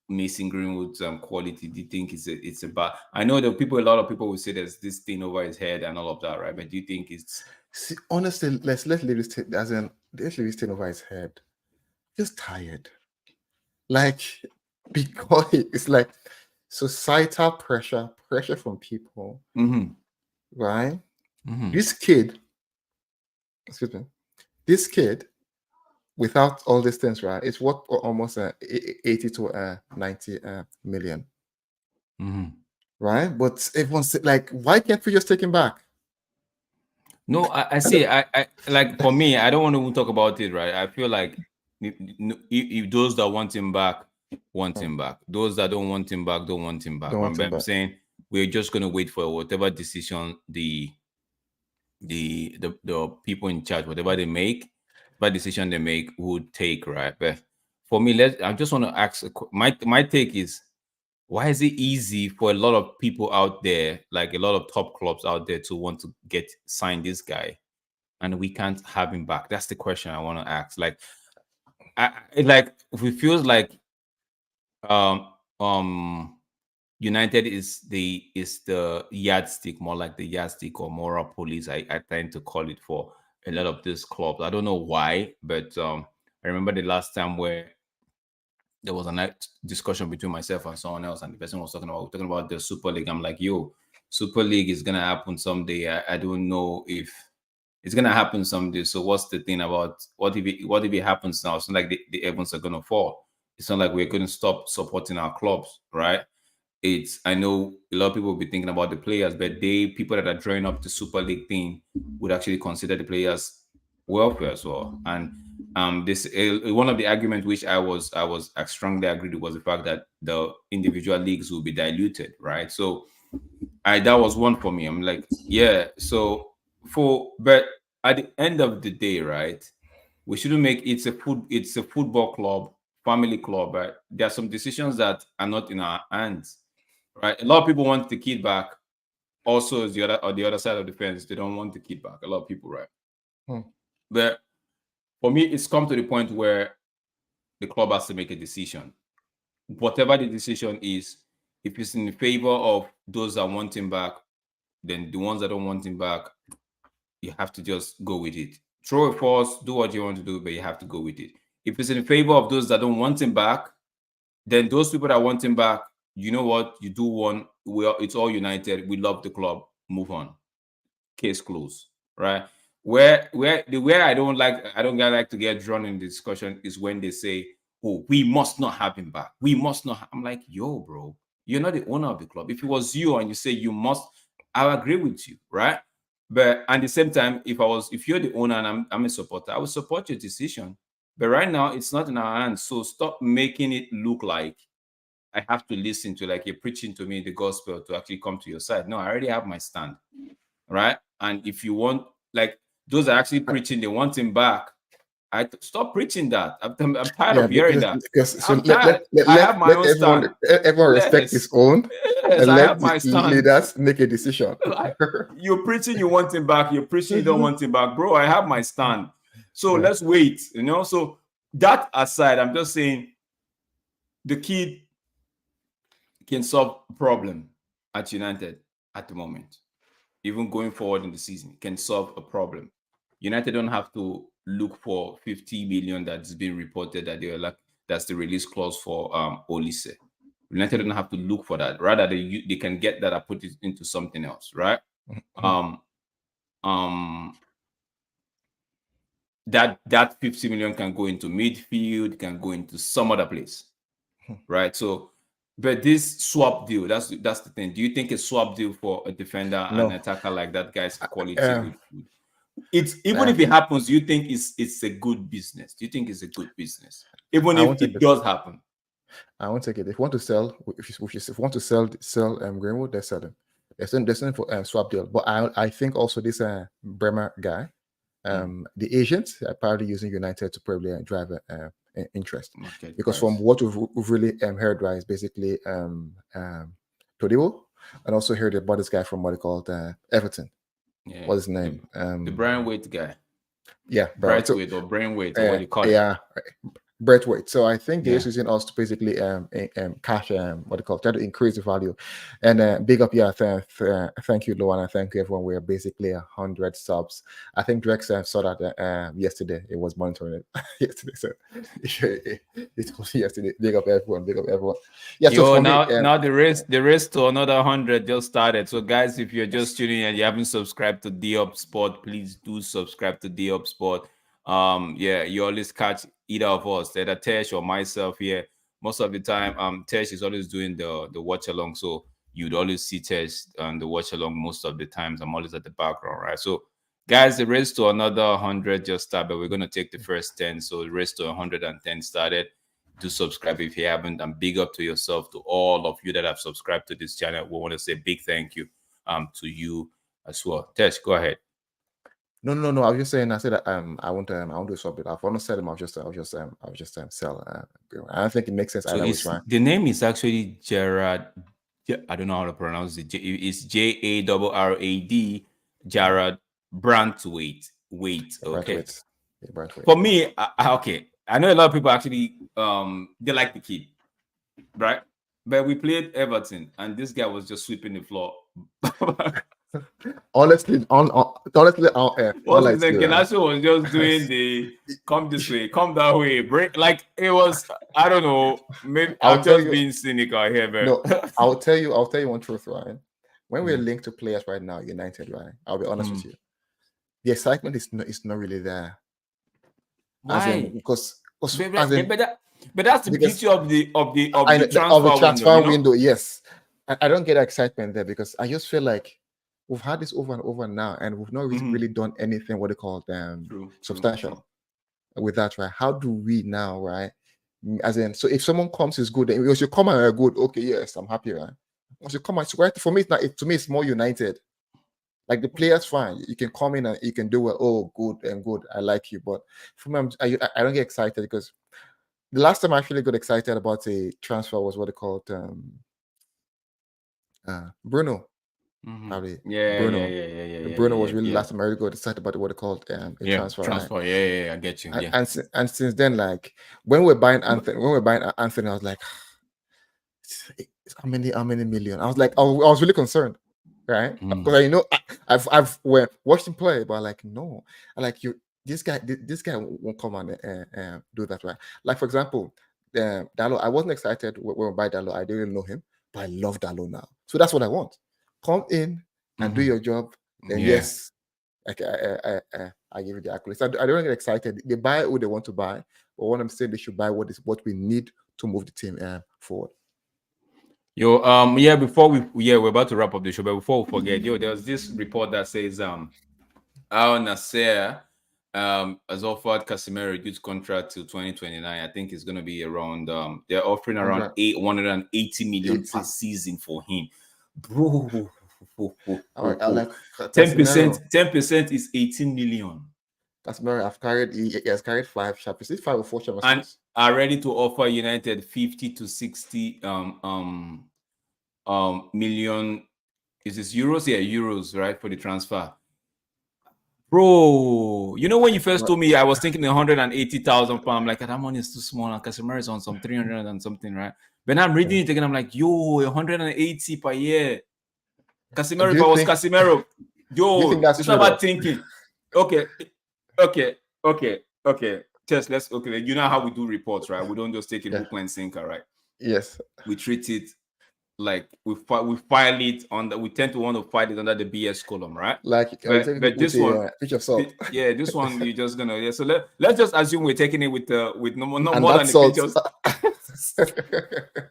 missing Greenwood's quality? Do you think it's a bad? I know that a lot of people will say there's this thing over his head and all of that, right? But do you think it's honestly, let's leave this thing let's leave this thing over his head. Just tired. Like, because it's like societal pressure from people, right? This kid, without all these things, right, it's worth almost 80 to 90 million, right? But everyone's like, why can't we just take him back? No, I see. I like, for me, I don't want to talk about it, right? I feel like if those that want him back want him back, those that don't want him back don't want him back. I'm saying we're just gonna wait for whatever decision the people in charge, whatever decision they make, would take, right? But for me, I just want to ask my take is, why is it easy for a lot of people out there, like a lot of top clubs out there, to want to sign this guy, and we can't have him back? That's the question I want to ask. Like, if it feels like United is the yardstick, more like the yardstick or moral police, I tend to call it, for a lot of these clubs. I don't know why, but I remember the last time where there was a discussion between myself and someone else, and the person was talking about the Super League. I'm like, yo, Super League is gonna happen someday. I don't know if it's gonna happen someday. So what's the thing about what if it happens now? It's not like the Evans are gonna fall. It's not like we're gonna stop supporting our clubs, right? I know a lot of people will be thinking about the players, but people that are drawing up the Super League thing would actually consider the players' welfare as well. And this one of the arguments which I strongly agreed with was the fact that the individual leagues will be diluted, right? So that was one for me. I'm like, yeah. So but at the end of the day, right, we shouldn't make it's a football club, family club, right? There are some decisions that are not in our hands, right? A lot of people want the kid back. Also, the other side of the fence, they don't want the kid back. A lot of people, right? But for me, it's come to the point where the club has to make a decision. Whatever the decision is, if it's in favor of those that want him back, then the ones that don't want him back, you have to just go with it. throw a force, do what you want to do, but you have to go with it. If it's in favor of those that don't want him back, then those people that want him back, you know what? You do one. It's all united. We love the club. Move on. Case closed. Right? Where I don't like to get drawn in the discussion is when they say, "Oh, we must not have him back. We must not." I'm like, yo, bro, you're not the owner of the club. If it was you and you say you must, I agree with you, right? But at the same time, if you're the owner and I'm a supporter, I would support your decision. But right now, it's not in our hands. So stop making it look like I have to listen to, like, you're preaching to me the gospel to actually come to your side. No, I already have my stand, right? And if you want, like, those are actually preaching, they want him back. Stop preaching that. I'm tired of hearing that. So I'm tired. I have my own stand. Everyone respect his own, Yes, and I let have my the stand. leaders make a decision. You're preaching you want him back. You're preaching you don't want him back, bro. I have my stand. So let's wait. So that aside, I'm just saying the kid can solve a problem at United at the moment. Even going forward in the season, can solve a problem. United don't have to look for 50 million that's been reported that that's the release clause for Olise. United don't have to look for that. Rather, they can get that and put it into something else, right? That 50 million can go into midfield, can go into some other place, right? So, but this swap deal, that's the thing. Do you think a swap deal for a defender and an attacker like that guy's quality good food? It's even if it happens, do you think it's a good business? Do you think it's a good business? Even if it does happen. I won't take it. If you want to sell, if you want to sell Greenwood, they're selling. They're selling for swap deal. But I think also this Bremer guy, the agents are probably using United to probably drive interest. Because from what we've really heard, right, is basically Todibo, and also heard about this guy from what they called Everton. Yeah. What's his name? The Brian Waite guy. Yeah, Braithwaite or Brainwaite, or what you call it. Yeah, Braithwaite. So I think they're using us to basically cash what they call, try to increase the value. And big up, thank you, Luan, and thank you everyone. We're basically 100 subs. I think Drex saw that yesterday. It was monitoring it yesterday, so it was yesterday. Big up everyone. Yeah. So now the race to another 100 just started. So guys, if you're just tuning in and you haven't subscribed to D-Up Sport, please do subscribe to D-Up Sport. You always catch either of us, either Tesh or myself here. Most of the time, Tesh is always doing the watch along, so you'd always see Tesh on the watch along. Most of the times, I'm always at the background, right? So, guys, the race to another 100 just started, but we're gonna take the first 10. So the race to 110 started. Do subscribe if you haven't, and big up to yourself, to all of you that have subscribed to this channel. We want to say big thank you to you as well. Tesh, go ahead. No. I was just saying. I said that I want to swap it. I want to sell them. I'll just sell. I think it makes sense. So the name is actually Gerard. I don't know how to pronounce it. It's Jaarad. Gerard Braithwaite. Okay. Braithwaite. For me, okay. I know a lot of people actually they like the kid, right? But we played Everton, and this guy was just sweeping the floor. Honestly, Kenacho was just doing the come this way, come that way, break. Like, it was, I don't know. Maybe I'm just being cynical here, but no, I'll tell you one truth, Ryan. When we're linked to players right now, United, right? I'll be honest with you. The excitement is not really there. Why? Because but that's the beauty of the transfer window. Yes, I don't get excitement there because I just feel like we've had this over and over now, and we've not really done anything what they call substantial with that, right? How do we now, right? As in, so if someone comes is good, then if you come and are good, okay, yes, I'm happy, right? Once you come and right, for me, it's not. To me, it's more United. Like, the players, fine, you can come in and you can do it. Oh, good, I like you. But for me, I don't get excited because the last time I actually got excited about a transfer was what they called Bruno. Probably. Bruno. Bruno was really last time I really got excited about what they called a transfer. Right? Yeah, I get you. And since then, like, when we're buying Anthony, I was like, how many million? I was like, I was really concerned. Right, because I know I've watched him play, but like, no, I like you. this guy won't come and do that, right? Like for example, Dalo. I wasn't excited when we buy Dalo. I didn't know him, but I love Dalo now. So that's what I want. Come in and do your job. Then Yeah. yes, I give you the accolades. I don't get excited. They buy who they want to buy, but what I'm saying, they should buy what we need to move the team forward. Yo, yeah, we're about to wrap up the show, but before we forget, there was this report that says Al Nassr has offered Casemiro a good contract till 2029. I think it's gonna be around they're offering around 180 million per season for him. Bro. 10% is 18 million. Casemiro, he has carried 5 Champions, 5 or 4 Champions, and are ready to offer United 50 to 60 million. Is this euros? Yeah, euros, right, for the transfer. Bro, you know when you first told me, I was thinking 180,000 pounds. I'm like, that money is too small, and Casemiro is on some 300 and something, right? But now I'm reading it again. I'm like, yo, 180 per year. Casemiro, if I was Casemiro, yo, it's not about thinking. Okay. Just you know how we do reports, right? We don't just take it hook and sinker, right? Yes. We treat it like we file it under. We tend to want to file it under the BS column, right? Like, but this one, pinch of salt. This one you're just gonna So let's just assume we're taking it with no more than salt. a pinch of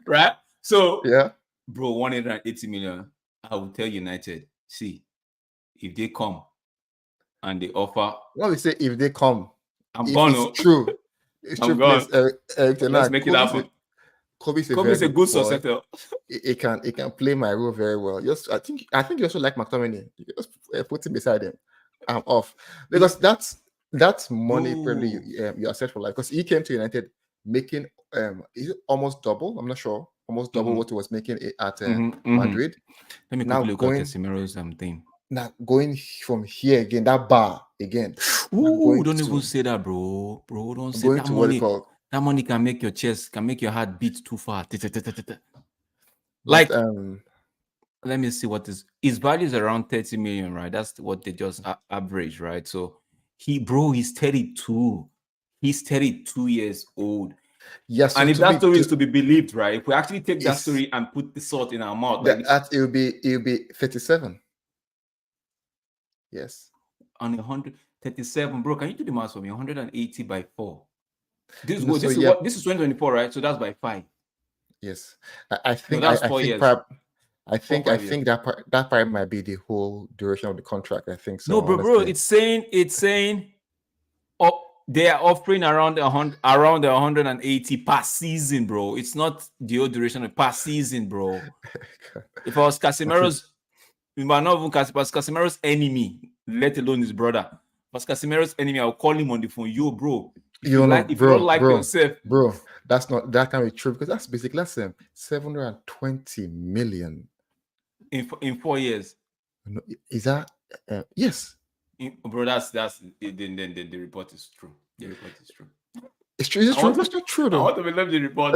right? So yeah, bro, 180 million. I will tell United, see, if they come and they offer. What we say, if they come, I'm gone. It's true. It's I'm true. gone. Let's make it happen. Kobe's a good successor. It can play my role very well. I think you also like McTominay. You just put him beside him. I'm off because that's money probably you are set for life. Because he came to United making is it almost double? I'm not sure. Almost double what he was making at Madrid. Let me quickly look at Casemiro's thing. Now going from here again, that bar again. Ooh, don't even say that, bro. Bro, don't say that money. That money can make your chest, can make your heart beat too fast. Like, let me see what his value is around 30 million, right? That's what they just average, right? So he's 32. He's 32 years old. Yes, and if that story is to be believed, right? If we actually take that story and put the salt in our mouth, it'll be 37. Yes. On 137, bro. Can you do the math for me? 180 by 4. This is 2024, right? So that's by 5. Yes, I think that's 4 years. I think that part might be the whole duration of the contract. I think so. No, bro. It's saying they are offering around 180 per season, bro. It's not the whole duration per season, bro. If I was Casemiro's, Casemiro's enemy, let alone his brother. But Casemiro's enemy, I'll call him on the phone. Yo, bro. If you don't like yourself, bro, that can't be true because that's basically 720 million in 4 years. No, is that yes? Bro, that's the report is true. The report is true. It's true. It's true. It's not true though. I want to believe the report.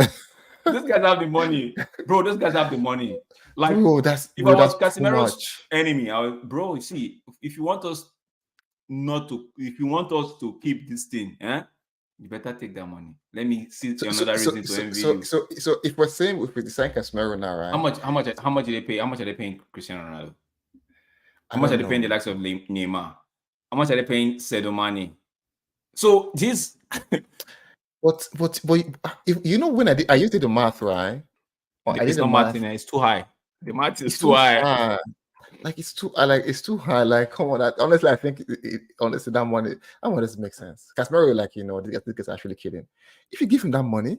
These guys have the money, bro. These guys have the money. Like, bro, if I was Casemiro's enemy, you see, if you want us to keep this thing, you better take that money. Let me see another reason to envy you. So if we're saying if we decide Casemiro now, right? How much do they pay? How much are they paying Cristiano Ronaldo? How much are they paying the likes of Neymar? How much are they paying Sadio Mane? So this, but if you know when I used to do the math, right? It's not math. It's too high. The math is too high. Like it's too high. Like come on, honestly, I think honestly that money doesn't make sense. Casemiro, this guy's actually kidding. If you give him that money,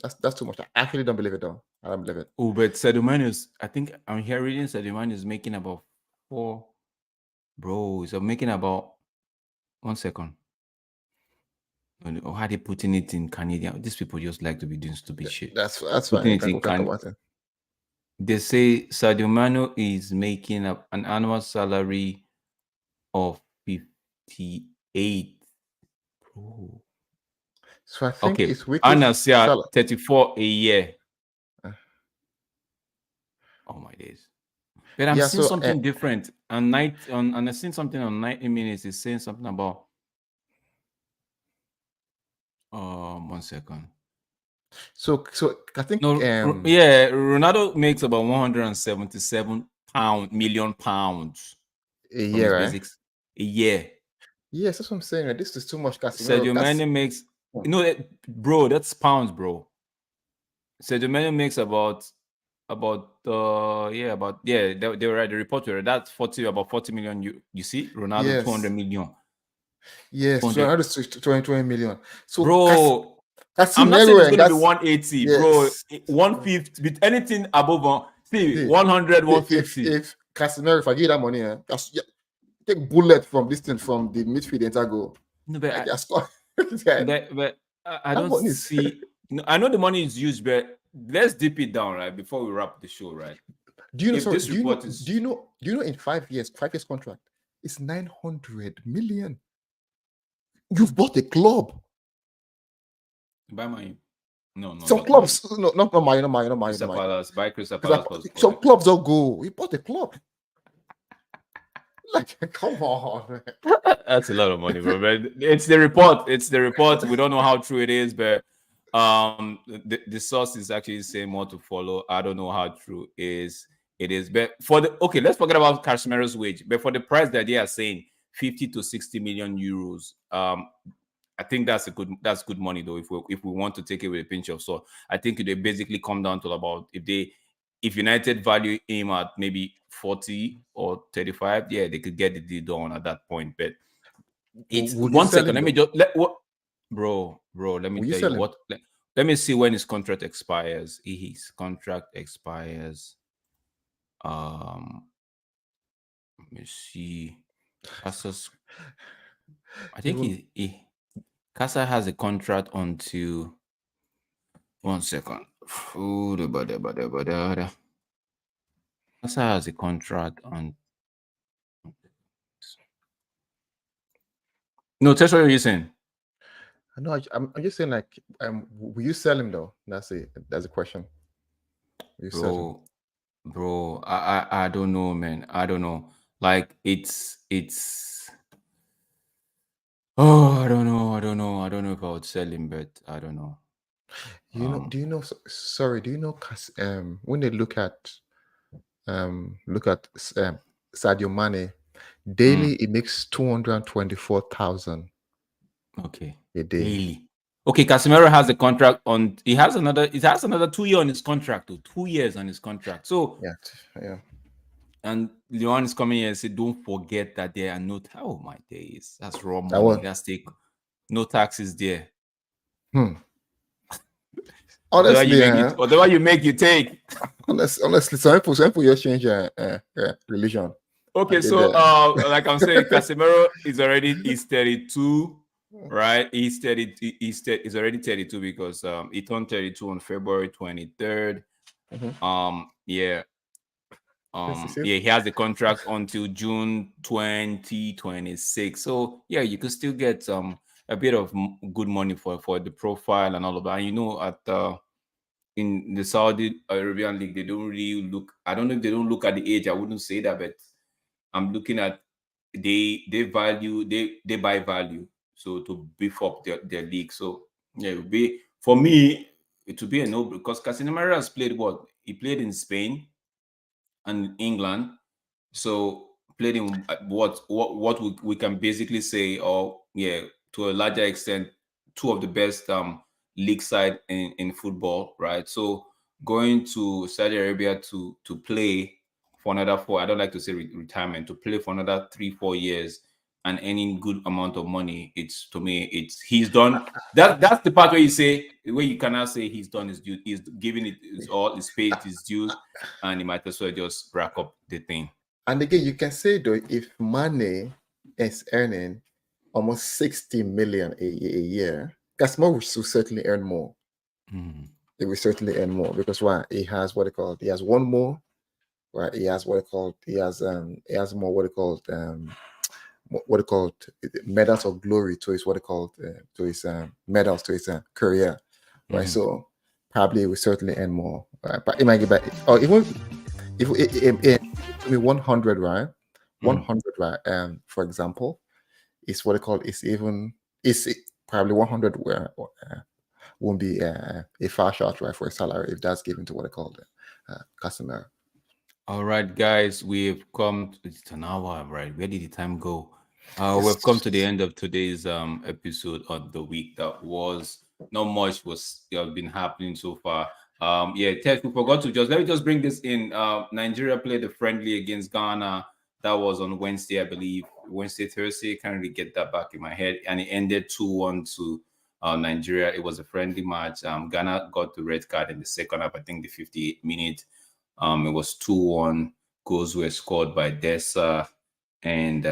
that's too much. I actually don't believe it though. I don't believe it. Oh, but Sadio Mane is, I think I'm here reading Sadio Mane is making about 4. Bro, so making about 1 second. Or how they putting it in Canadian? These people just like to be doing stupid shit. That's fine. They say Sadio Mane is making up an annual salary of 58. Bro. So I think it's with Al Nassr 34 a year. Oh my days. But I'm Yeah. seeing So something different. And I seen something on 90 minutes. It's saying something about 1 second. so I think No, yeah, Ronaldo makes about 177 million pounds a from year, his right? basics a year. Yes, that's what I'm saying. Right? This is too much, Casemiro. Sergio Mane makes, bro, that's pounds, bro. Sergio Mane makes about they were right. The report were that's about 40 million. You see, Ronaldo 200 yes, million. yes. 200. 20 million. So Bro, I'm not saying Casemiro it's and going to be that's 180, bro. yes. 150, with anything above see See, 100, if 150. Casemiro, if I give you that money, take bullet from this thing from the midfield enter goal. No, I just score. That but I don't money is. see. I know the money is used, but let's dip it down, right, before we wrap the show, right? Do you know? If Sorry. this report is, Do you know? In 5 years, 5 years contract, it's 900 million. You've bought a club. buy my no, Some not clubs, no, not mine, not mine, not mine, Crystal not mine. Palace, buy Crystal Palace Because for some clubs don't go. You bought a club. Like, come on. Man. That's a lot of money, bro. But it's the report. It's the report. We don't know how true it is, but the source is actually saying more to follow. I don't know how true it is. But let's forget about Casemiro's wage. But for the price that they are saying, 50 to 60 million euros, I think that's good money though. If we want to take it with a pinch of salt, I think they basically come down to about if United value him at maybe 40 or 35, yeah, they could get the deal done at that point. But it's Would you 1 sell second. him, Let me though? bro. Let me Will you tell you sell him? what. Let me see when his contract expires. His contract expires. Let me see. Casa's. I think Casa has a contract until 1 second. Casa has a contract on. No, that's what you're saying. No, I'm just saying, like, will you sell him though? That's a question. Will you sell him? Bro, I don't know, man. I don't know. Like it's I don't know. I don't know if I would sell him, but I don't know. Do you know? Sorry, do you know? When they look at Sadio Mane, daily it makes 224,000 okay a day. daily. Okay, Casemiro has a contract on. He has another 2 years on his contract, 2 years on his contract. So yeah. And Leon is coming here and say, don't forget that there are oh my days, that's raw money. That's no taxes there. Honestly, whatever you make, you take. Honestly, some people just change religion. Okay, so like I'm saying, Casemiro is 32, right? He's already 32 because he turned 32 on February 23rd. Yeah, he has the contract until June 2026. So yeah, you could still get a bit of good money for the profile and all of that. And you know, at in the Saudi Arabian league, they don't really look. I don't know if they don't look at the age. I wouldn't say that, but I'm looking at they buy value, so to beef up their league. So yeah, it would be for me. It would be a no because Casemiro has played what he played in Spain and England. So played in what we can basically say, or yeah, to a larger extent, two of the best league side in football, right? So going to Saudi Arabia to play for another I don't like to say retirement, to play for another 3-4 years and earning good amount of money, it's to me, he's done. That's the part where you say, where you cannot say he's done his due, he's giving it his paid his dues, and he might as well just rack up the thing. And again, you can say though, if Mane is earning almost 60 million a year, Casemiro will certainly earn more. He will certainly earn more because why? He has what they call. He has one more. Right? He has what they call. He has more what they call medals of glory to his to his medals to his career. Right? So probably he will certainly earn more. Right? But it might get back, or even if to me 100, right? 100, right? For example, is what they call it's probably 100 where won't be a far shot, right, for a salary if that's given to what they call the customer. All right, guys, we've come to it's an hour, right? Where did the time go? We've come to the end of today's episode of the week. That was not much was been happening so far. Yeah, Ted, we forgot to let me just bring this in. Nigeria played a friendly against Ghana. That was on Wednesday, I believe. Wednesday, Thursday. Can't really get that back in my head. And it ended 2-1 to Nigeria. It was a friendly match. Ghana got the red card in the second half, I think the 58th minute. It was 2-1. Goals were scored by Dessa and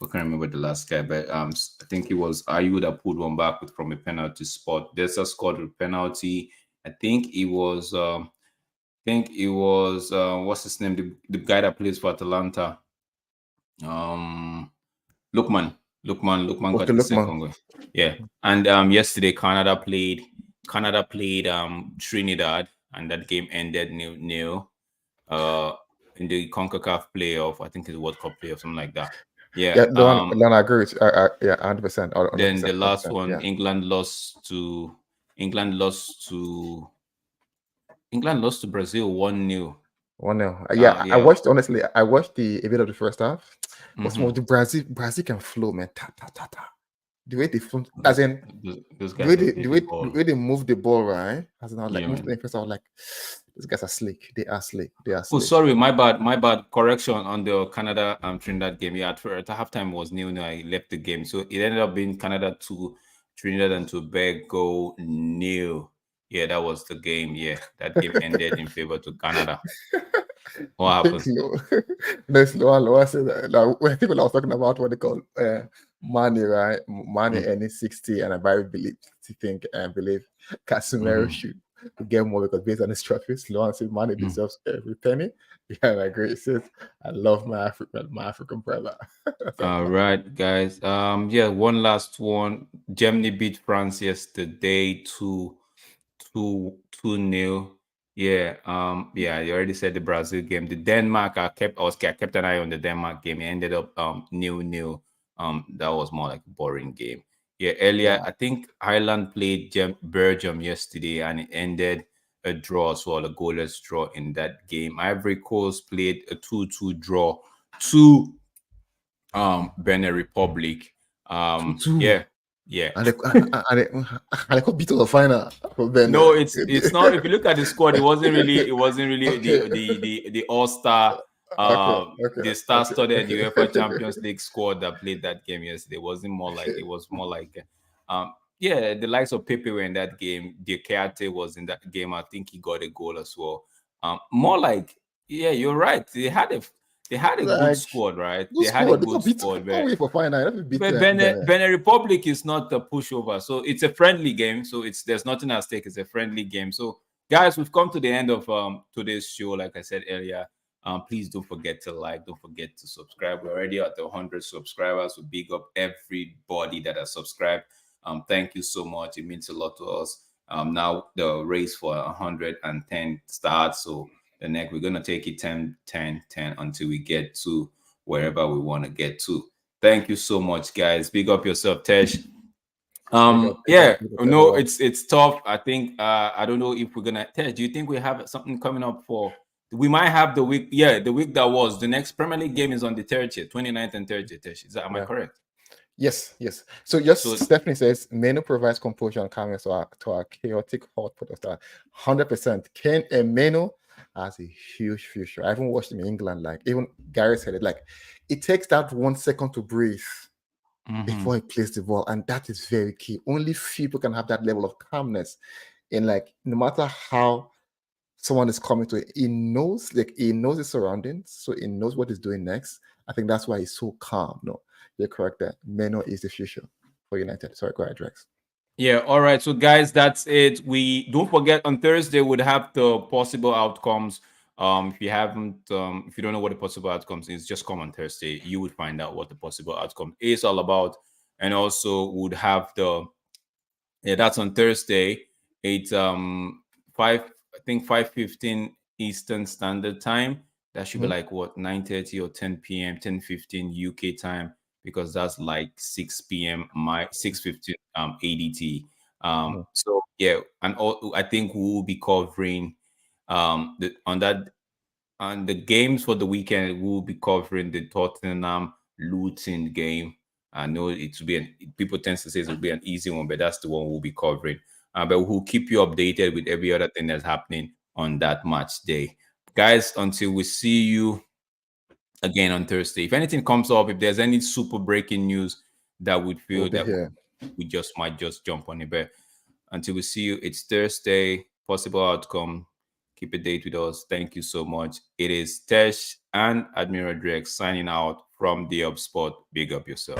I can't remember the last guy, but I think it was Ayu that pulled one back from a penalty spot. Dessa scored a penalty. I think it was what's his name? The guy that plays for Atalanta. Lukman got Okay, the look, second man. goal. Yeah. And yesterday Canada played Trinidad, and that game ended 0-0 in the CONCACAF playoff. I think it's World Cup playoff, something like that. Yeah. No, I agree with you. Yeah, 100%. Then the 100%, last one, yeah. England lost to Brazil 1-0. 1-0. Yeah, Yeah. I watched, honestly, I watched a bit of the first half. But some Mhm. of the Brazil can flow, man. Ta, ta, ta, ta. The way they flow, as in Those the guys way can they play the the way, the ball. way they move the ball, right? As in, I was like, Yeah, most of man. the first, I was like, these guys are slick. They are slick. They are Oh, slick. sorry, my bad. Correction on the Canada Trinidad game. Yeah, at halftime was 0-0. I left the game, so it ended up being Canada 2, Trinidad and Tobago 0. Yeah, that was the game. Yeah, that game ended in favor to Canada. What happened? No, I said that. Now, when people I was talking about what they call money, right? Money earning 60, and I very believe Casemiro should get more because based on his trophies, Luan said money deserves every penny. Yeah, I agree. It says I love my African brother. All right, guys. Yeah, one last one. Germany beat France yesterday 2-0. Yeah. Yeah, you already said the Brazil game. The Denmark, I kept an eye on the Denmark game. It ended up 0-0. That was more like a boring game. Yeah, earlier Yeah. I think Ireland played Belgium yesterday, and it ended a draw as well, a goalless draw in that game. Ivory Coast played a 2-2 draw to Benin Republic. 2-2. Yeah. And they could beat the final for Benin. No, it's not. If you look at the squad, it wasn't really Okay. the all-star the star-studded Okay. UEFA Champions League squad that played that game yesterday. It was more like yeah, the likes of Pepe were in that game. Diakate was in that game. I think he got a goal as well. More like, yeah, you're right. They had a good Like, squad, right? good They had a squad. They good could beat. squad. Can't wait for final. Let me beat But Benin. Benin Republic is not a pushover, so it's a friendly game. So there's nothing at stake. It's a friendly game. So guys, we've come to the end of today's show. Like I said earlier, please don't forget to like, don't forget to subscribe. We're already at the 100 subscribers. We big up everybody that has subscribed. Thank you so much. It means a lot to us. Now the race for 110 starts. So the next we're gonna take it 10 until we get to wherever we want to get to. Thank you so much, guys. Big up yourself, Tesh. Yeah, no, it's tough. I think I don't know if we're gonna Tesh. Do you think we have something coming up for? We might have the week. Yeah, the week that was the next Premier League game is on the 30th, 29th and 30th. Tesh, am I correct? Yes. So Stephanie says Meno provides composure and calmness to our chaotic hot protester. 100%. Ken and Meno has a huge future. I haven't watched him in England. Like even Gary said it. Like it takes that 1 second to breathe before he plays the ball, and that is very key. Only few people can have that level of calmness. And like no matter how someone is coming to it, he knows his surroundings, so he knows what he's doing next. I think that's why he's so calm. No, you're correct there. Meno is the future for United. Sorry, go ahead, Drex. Yeah, all right. So guys, that's it. We don't forget on Thursday we'd have the possible outcomes. If you don't know what the possible outcomes is, just come on Thursday. You would find out what the possible outcome is all about. And also would have that's on Thursday. It's 5 I think 5:15 Eastern Standard Time. That should be like what, 9:30 or 10 p.m., 10:15 UK time, because that's like 6 p.m. my 6:15 ADT. So yeah, and I think we will be covering on the games for the weekend. We'll be covering the Tottenham Luton game. I know it will be people tend to say it will be an easy one, but that's the one we'll be covering. But we'll keep you updated with every other thing that's happening on that match day. Guys, until we see you again on Thursday. If anything comes up, if there's any super breaking news that we feel We'll be that here. we just might just jump on it. But until we see you, it's Thursday. Possible outcome. Keep a date with us. Thank you so much. It is Tesh and Admiral Drex signing out from the HubSpot. Big up yourself.